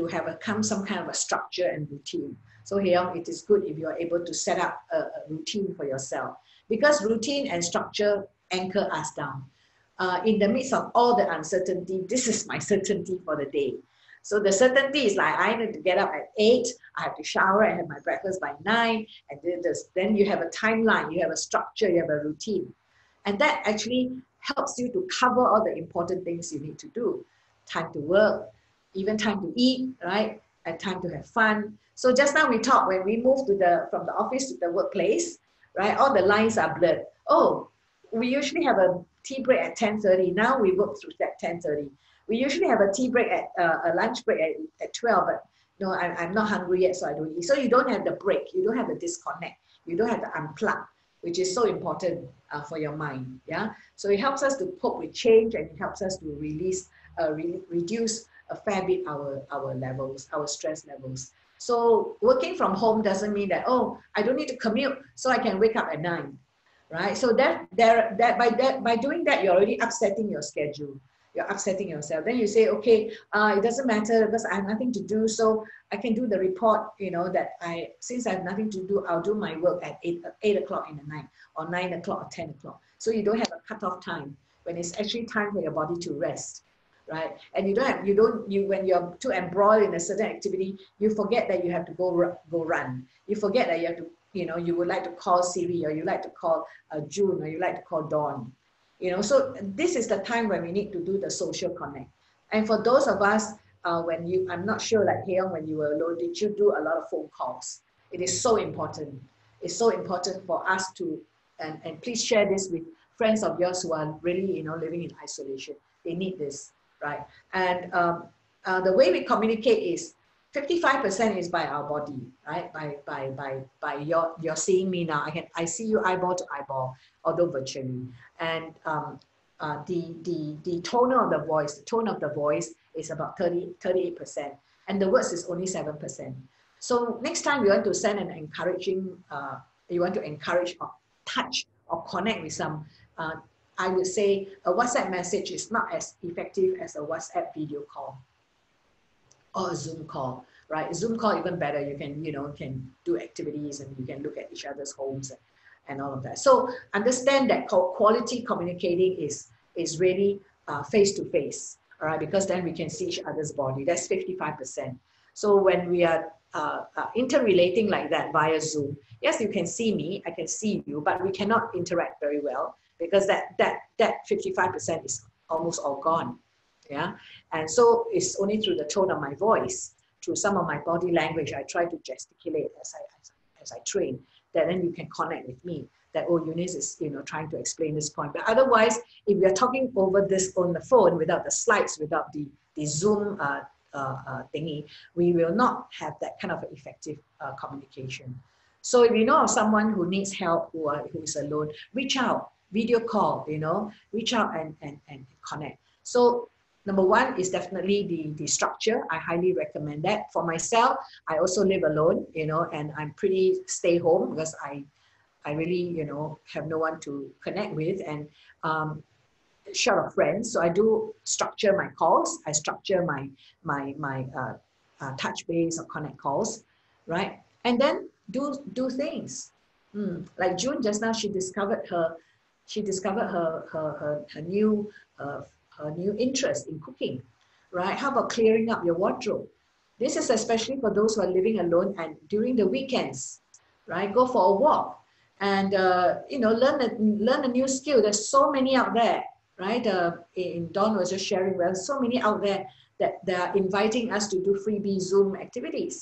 have some kind of a structure and routine. So here, it is good if you are able to set up a routine for yourself, because routine and structure anchor us down. In the midst of all the uncertainty, this is my certainty for the day. So the certainty is like, I need to get up at 8, I have to shower and have my breakfast by 9, and then you have a timeline, you have a structure, you have a routine. And that actually helps you to cover all the important things you need to do. Time to work, even time to eat, right? And time to have fun. So just now we talked, when we move from the office to the workplace, right? All the lines are blurred. Oh, we usually have a tea break at 10:30. Now we work through that 10:30. We usually have a tea break a lunch break at 12, but no, I'm not hungry yet, so I don't eat. So you don't have the break, you don't have the disconnect, you don't have the unplug, which is so important for your mind. Yeah. So it helps us to cope with change, and it helps us to reduce a fair bit our levels, our stress levels. So working from home doesn't mean that, oh, I don't need to commute, so I can wake up at 9, right? So by doing that, you're already upsetting your schedule. You're upsetting yourself. Then you say, okay, it doesn't matter because I have nothing to do, so I can do the report, that since I have nothing to do, I'll do my work at 8 o'clock in the night, or 9 o'clock, or 10 o'clock. So you don't have a cutoff time when it's actually time for your body to rest, right? And when you're too embroiled in a certain activity, you forget that you have to go run. You forget that you have to, you would like to call Siri, or you like to call June, or you like to call Dawn. So this is the time when we need to do the social connect. And for those of us, I'm not sure, like Heong, when you were alone, did you do a lot of phone calls? It is so important. It's so important for us to, and please share this with friends of yours who are really, living in isolation. They need this, right? And the way we communicate is 55% is by our body, right? By you're seeing me now. I see you eyeball to eyeball, although virtually. And the tone of the voice is about 38%, and the words is only 7%. So next time you want to send an encouraging, you want to encourage or touch or connect with some, I would say a WhatsApp message is not as effective as a WhatsApp video call or a Zoom call, right? A Zoom call even better. You can, can do activities, and you can look at each other's homes and all of that. So understand that quality communicating is really face to face, all right? Because then we can see each other's body. That's 55%. So when we are interrelating like that via Zoom, yes, you can see me, I can see you, but we cannot interact very well, because that 55% is almost all gone. Yeah. And so it's only through the tone of my voice, through some of my body language, I try to gesticulate as I train, that then you can connect with me, that, oh, Eunice is, trying to explain this point. But otherwise, if we are talking over this on the phone, without the slides, without the Zoom thingy, we will not have that kind of effective communication. So if you know of someone who needs help, who is alone, reach out, video call, reach out and connect. So number one is definitely the structure. I highly recommend that. For myself, I also live alone, and I'm pretty stay home, because I really, have no one to connect with, and short of friends. So I do structure my calls. I structure my touch base or connect calls, right? And then do things. Like June just now, she discovered her new interest in cooking, right? How about clearing up your wardrobe? This is especially for those who are living alone, and during the weekends, right? Go for a walk, and learn a new skill. There's so many out there, right? Dawn was just sharing, well, so many out there that they are inviting us to do freebie Zoom activities.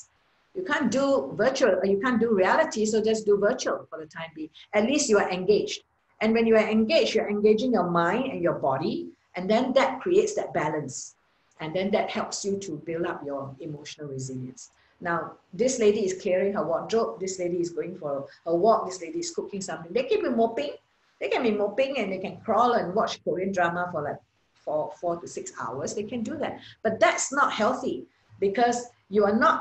You can't do virtual, or you can't do reality, so just do virtual for the time being. At least you are engaged. And when you are engaged, you're engaging your mind and your body, and then that creates that balance. And then that helps you to build up your emotional resilience. Now, this lady is clearing her wardrobe. This lady is going for a walk. This lady is cooking something. They keep moping. They can be moping and they can crawl and watch Korean drama for like 4 to 6 hours. They can do that. But that's not healthy because you are not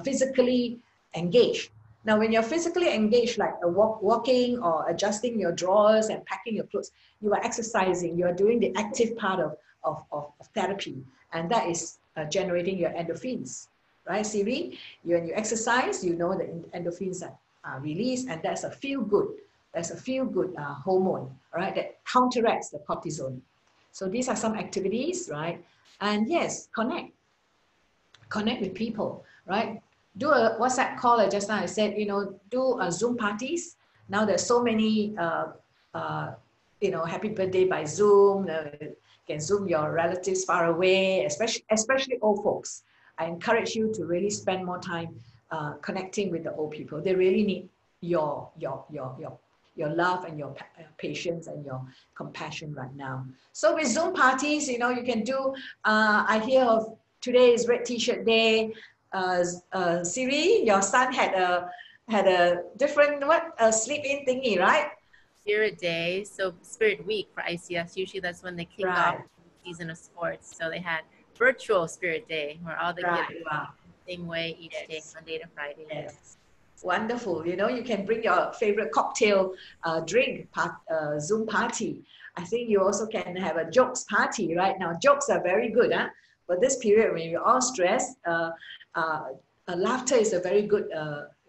physically engaged. Now, when you're physically engaged, like walking or adjusting your drawers and packing your clothes, you are exercising. You are doing the active part of therapy. And that is generating your endorphins, right, Siri? When you exercise, you know the endorphins are released, and that's a feel-good. That's a feel-good hormone, right, that counteracts the cortisol. So these are some activities, right? And yes, connect with people, right? Do a WhatsApp call. Just now I said, do Zoom parties. Now there's so many, happy birthday by Zoom. You can Zoom your relatives far away, especially old folks. I encourage you to really spend more time connecting with the old people. They really need your love and your patience and your compassion right now. So with Zoom parties, you can do, I hear of today is Red T-shirt day. Siri, your son had a different sleep-in thingy, right? Spirit Day, so Spirit Week for ICS. Usually that's when they kick off the season of sports. So they had virtual Spirit Day where all the kids the same way each day, Monday to Friday. Yes. Wonderful. You can bring your favorite cocktail drink Zoom party. I think you also can have a jokes party right now. Jokes are very good, huh? But this period when you're all stressed, laughter is a very good,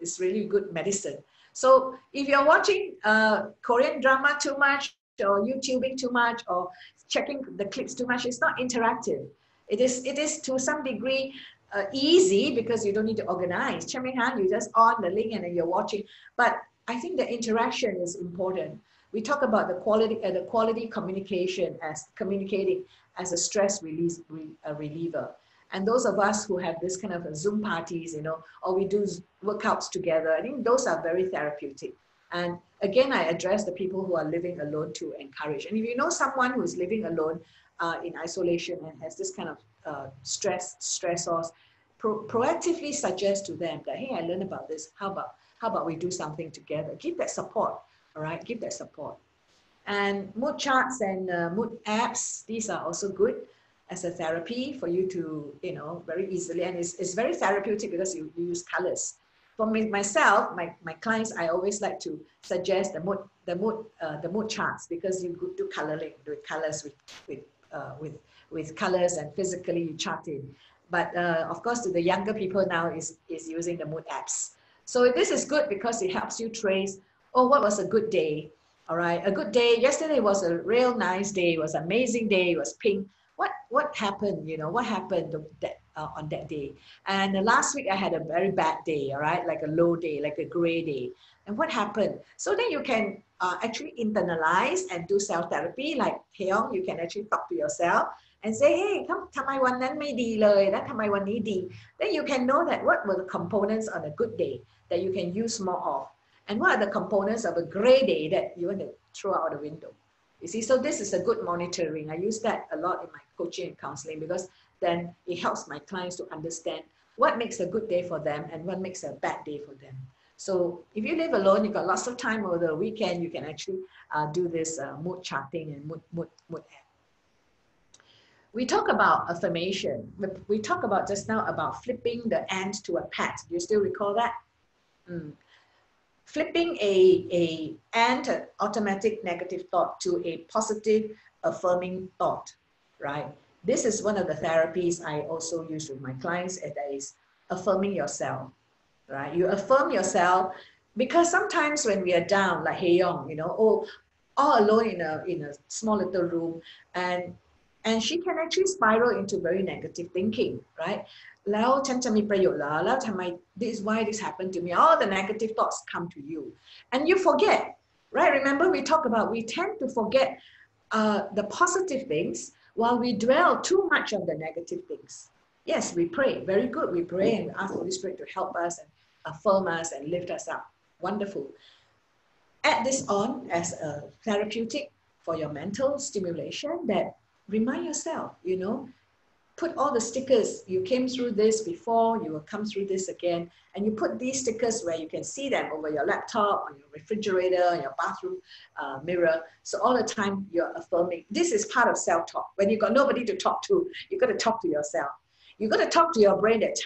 it's really good medicine. So if you're watching Korean drama too much, or YouTubing too much, or checking the clips too much, it's not interactive. It is to some degree easy because you don't need to organize. Chemihan, you just on the link and then you're watching. But I think the interaction is important. We talk about the quality communication as communicating as a stress reliever. And those of us who have this kind of Zoom parties, or we do workouts together, I think those are very therapeutic. And again, I address the people who are living alone to encourage. And if you know someone who is living alone in isolation and has this kind of stressors, proactively suggest to them that, hey, I learned about this. How about we do something together? Give that support, all right? Give that support. And mood charts and mood apps, these are also good as a therapy for you to, very easily. And it's very therapeutic because you use colors. For myself, my clients, I always like to suggest the mood charts because you do coloring, do colors with colors and physically you chart it. But of course, to the younger people now is using the mood apps. So this is good because it helps you trace, oh, what was a good day? All right, a good day. Yesterday was a real nice day. It was an amazing day. It was pink. What happened? What happened on that day? And last week I had a very bad day. All right, like a low day, like a gray day. And what happened? So then you can actually internalize and do self-therapy. Like Heong, you can actually talk to yourself and say, hey, ทำไมวันนั้นไม่ดีเลยและทำไมวันนี้ดี Then you can know that what were the components on a good day that you can use more of. And what are the components of a gray day that you want to throw out the window? You see, so this is a good monitoring. I use that a lot in my coaching and counseling because then it helps my clients to understand what makes a good day for them and what makes a bad day for them. So if you live alone, you've got lots of time over the weekend, you can actually do this mood charting and mood app. We talk about affirmation. We talk about just now about flipping the ant to a pat. Do you still recall that? Flipping a automatic negative thought to a positive affirming thought, right? This is one of the therapies I also use with my clients, and that is affirming yourself, right? You affirm yourself because sometimes when we are down, like Heyong, all alone in a small little room, and she can actually spiral into very negative thinking, right? แล้วฉันจะมีประโยชน์เหรอแล้วทำไม why this happened to me? All the negative thoughts come to you and you forget, right? Remember we talked about we tend to forget the positive things while we dwell too much on the negative things. Yes, we pray. Very good. We pray and ask the Holy Spirit to help us and affirm us and lift us up. Wonderful. Add this on as a therapeutic for your mental stimulation, that remind yourself, you know, put all the stickers. You came through this before, you will come through this again. And you put these stickers where you can see them over your laptop, on your refrigerator, on your bathroom mirror. So all the time you're affirming. This is part of self-talk. When you've got nobody to talk to, you've got to talk to yourself. You've got to talk to your brain that,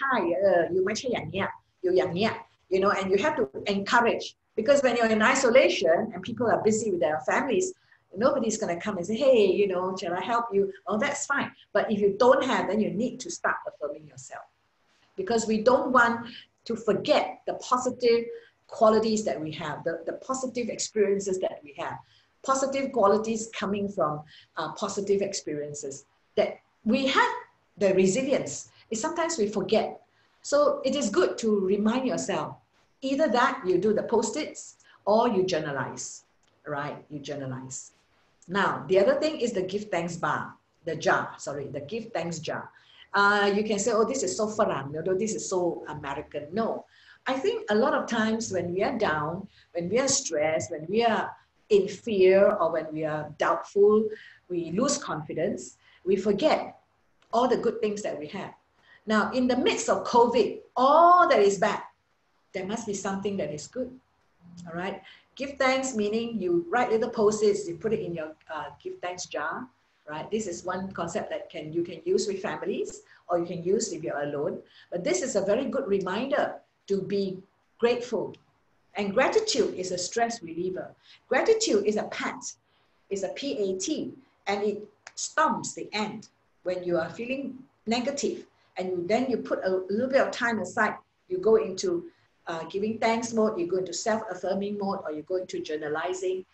you know, and you have to encourage. Because when you're in isolation and people are busy with their families, nobody's going to come and say, hey, you know, shall I help you? Oh, that's fine. But if you don't have, then you need to start affirming yourself. Because we don't want to forget the positive qualities that we have, the positive experiences that we have. Positive qualities coming from positive experiences. That we have the resilience. Sometimes we forget. So it is good to remind yourself. Either that, you do the post-its, or you journalize, right? You journalize. Now, the other thing is the give thanks bar, the give thanks jar. You can say, oh, this is so Farang, this is so American. No, I think a lot of times when we are down, when we are stressed, when we are in fear, or when we are doubtful, we lose confidence, we forget all the good things that we have. Now, in the midst of COVID, all that is bad, there must be something that is good, all right? Give thanks, meaning you write little post-its, you put it in your give thanks jar, right? This is one concept that you can use with families, or you can use if you're alone. But this is a very good reminder to be grateful. And gratitude is a stress reliever. Gratitude is a PAT, it's a PAT, and it stomps the end when you are feeling negative. And then you put a little bit of time aside, you go into giving thanks mode, you go into self-affirming mode, or you go into journalizing.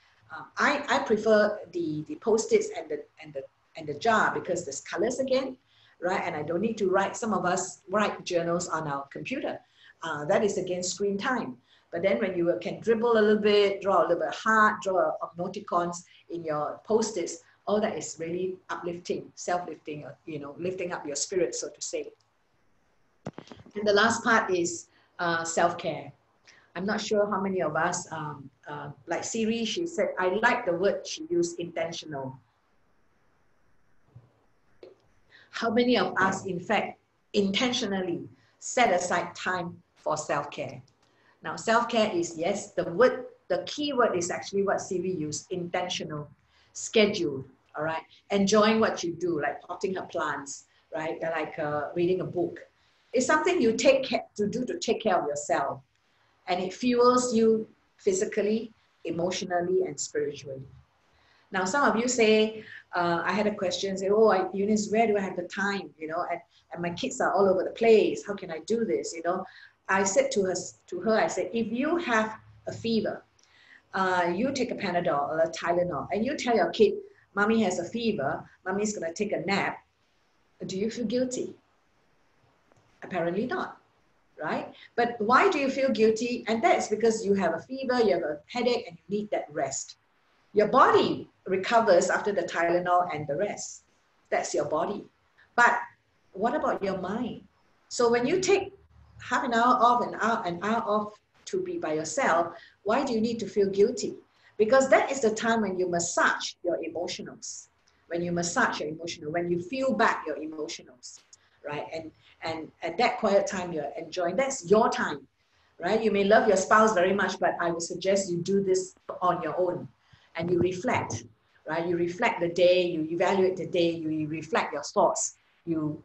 I prefer the post-its and the jar, because there's colors again, right? And I don't need to write. Some of us write journals on our computer. That is against screen time. But then when you can dribble a little bit, draw a little bit heart, draw emoticons in your post-its, all that is really uplifting, self-lifting, you know, lifting up your spirit, so to say. And the last part is self-care. I'm not sure how many of us, like Siri, she said, I like the word she used, intentional. How many of us, in fact, intentionally set aside time for self-care? Now, self-care is, yes, the key word is actually what Siri used, intentional, scheduled, all right? Enjoying what you do, like potting her plants, right? Like reading a book. It's something you take care to take care of yourself. And it fuels you physically, emotionally, and spiritually. Now, some of you say, I had a question, say, oh, Eunice, where do I have the time? You know, and my kids are all over the place. How can I do this? You know, I said to her, I said, if you have a fever, you take a Panadol or a Tylenol, and you tell your kid, mommy has a fever, mommy's gonna take a nap, do you feel guilty? Apparently not, right? But why do you feel guilty? And that's because you have a fever, you have a headache, and you need that rest. Your body recovers after the Tylenol and the rest. That's your body. But what about your mind? So when you take half an hour off, an hour off to be by yourself, why do you need to feel guilty? Because that is the time when you massage your emotionals. When you massage your emotional, when you feel back your emotionals, right? And at that quiet time you're enjoying, that's your time, right? You may love your spouse very much, but I would suggest you do this on your own. And you reflect, right? You reflect the day, you evaluate the day, you reflect your thoughts, you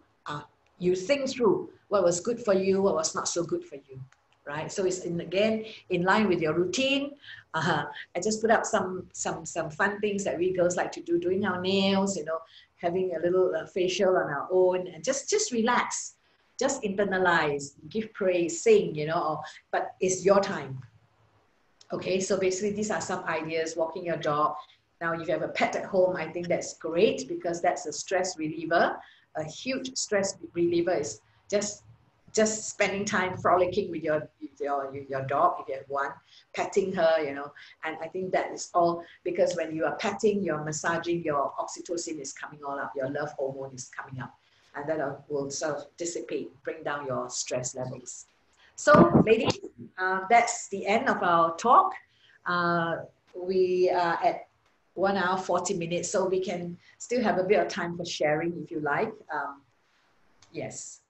think through what was good for you, what was not so good for you, right? So it's again in line with your routine. I just put up some fun things that we girls like to do, doing our nails, you know, having a little facial on our own, and just relax, just internalize, give praise, sing, you know, but it's your time. Okay, so basically these are some ideas, walking your dog. Now, if you have a pet at home, I think that's great because that's a stress reliever. A huge stress reliever is just just spending time frolicking with your dog if you have one, petting her, you know. And I think that is all, because when you are petting, you're massaging, your oxytocin is coming all up, your love hormone is coming up, and that will sort of dissipate, bring down your stress levels. So ladies, that's the end of our talk. We are at 1 hour 40 minutes, so we can still have a bit of time for sharing if you like. Yes.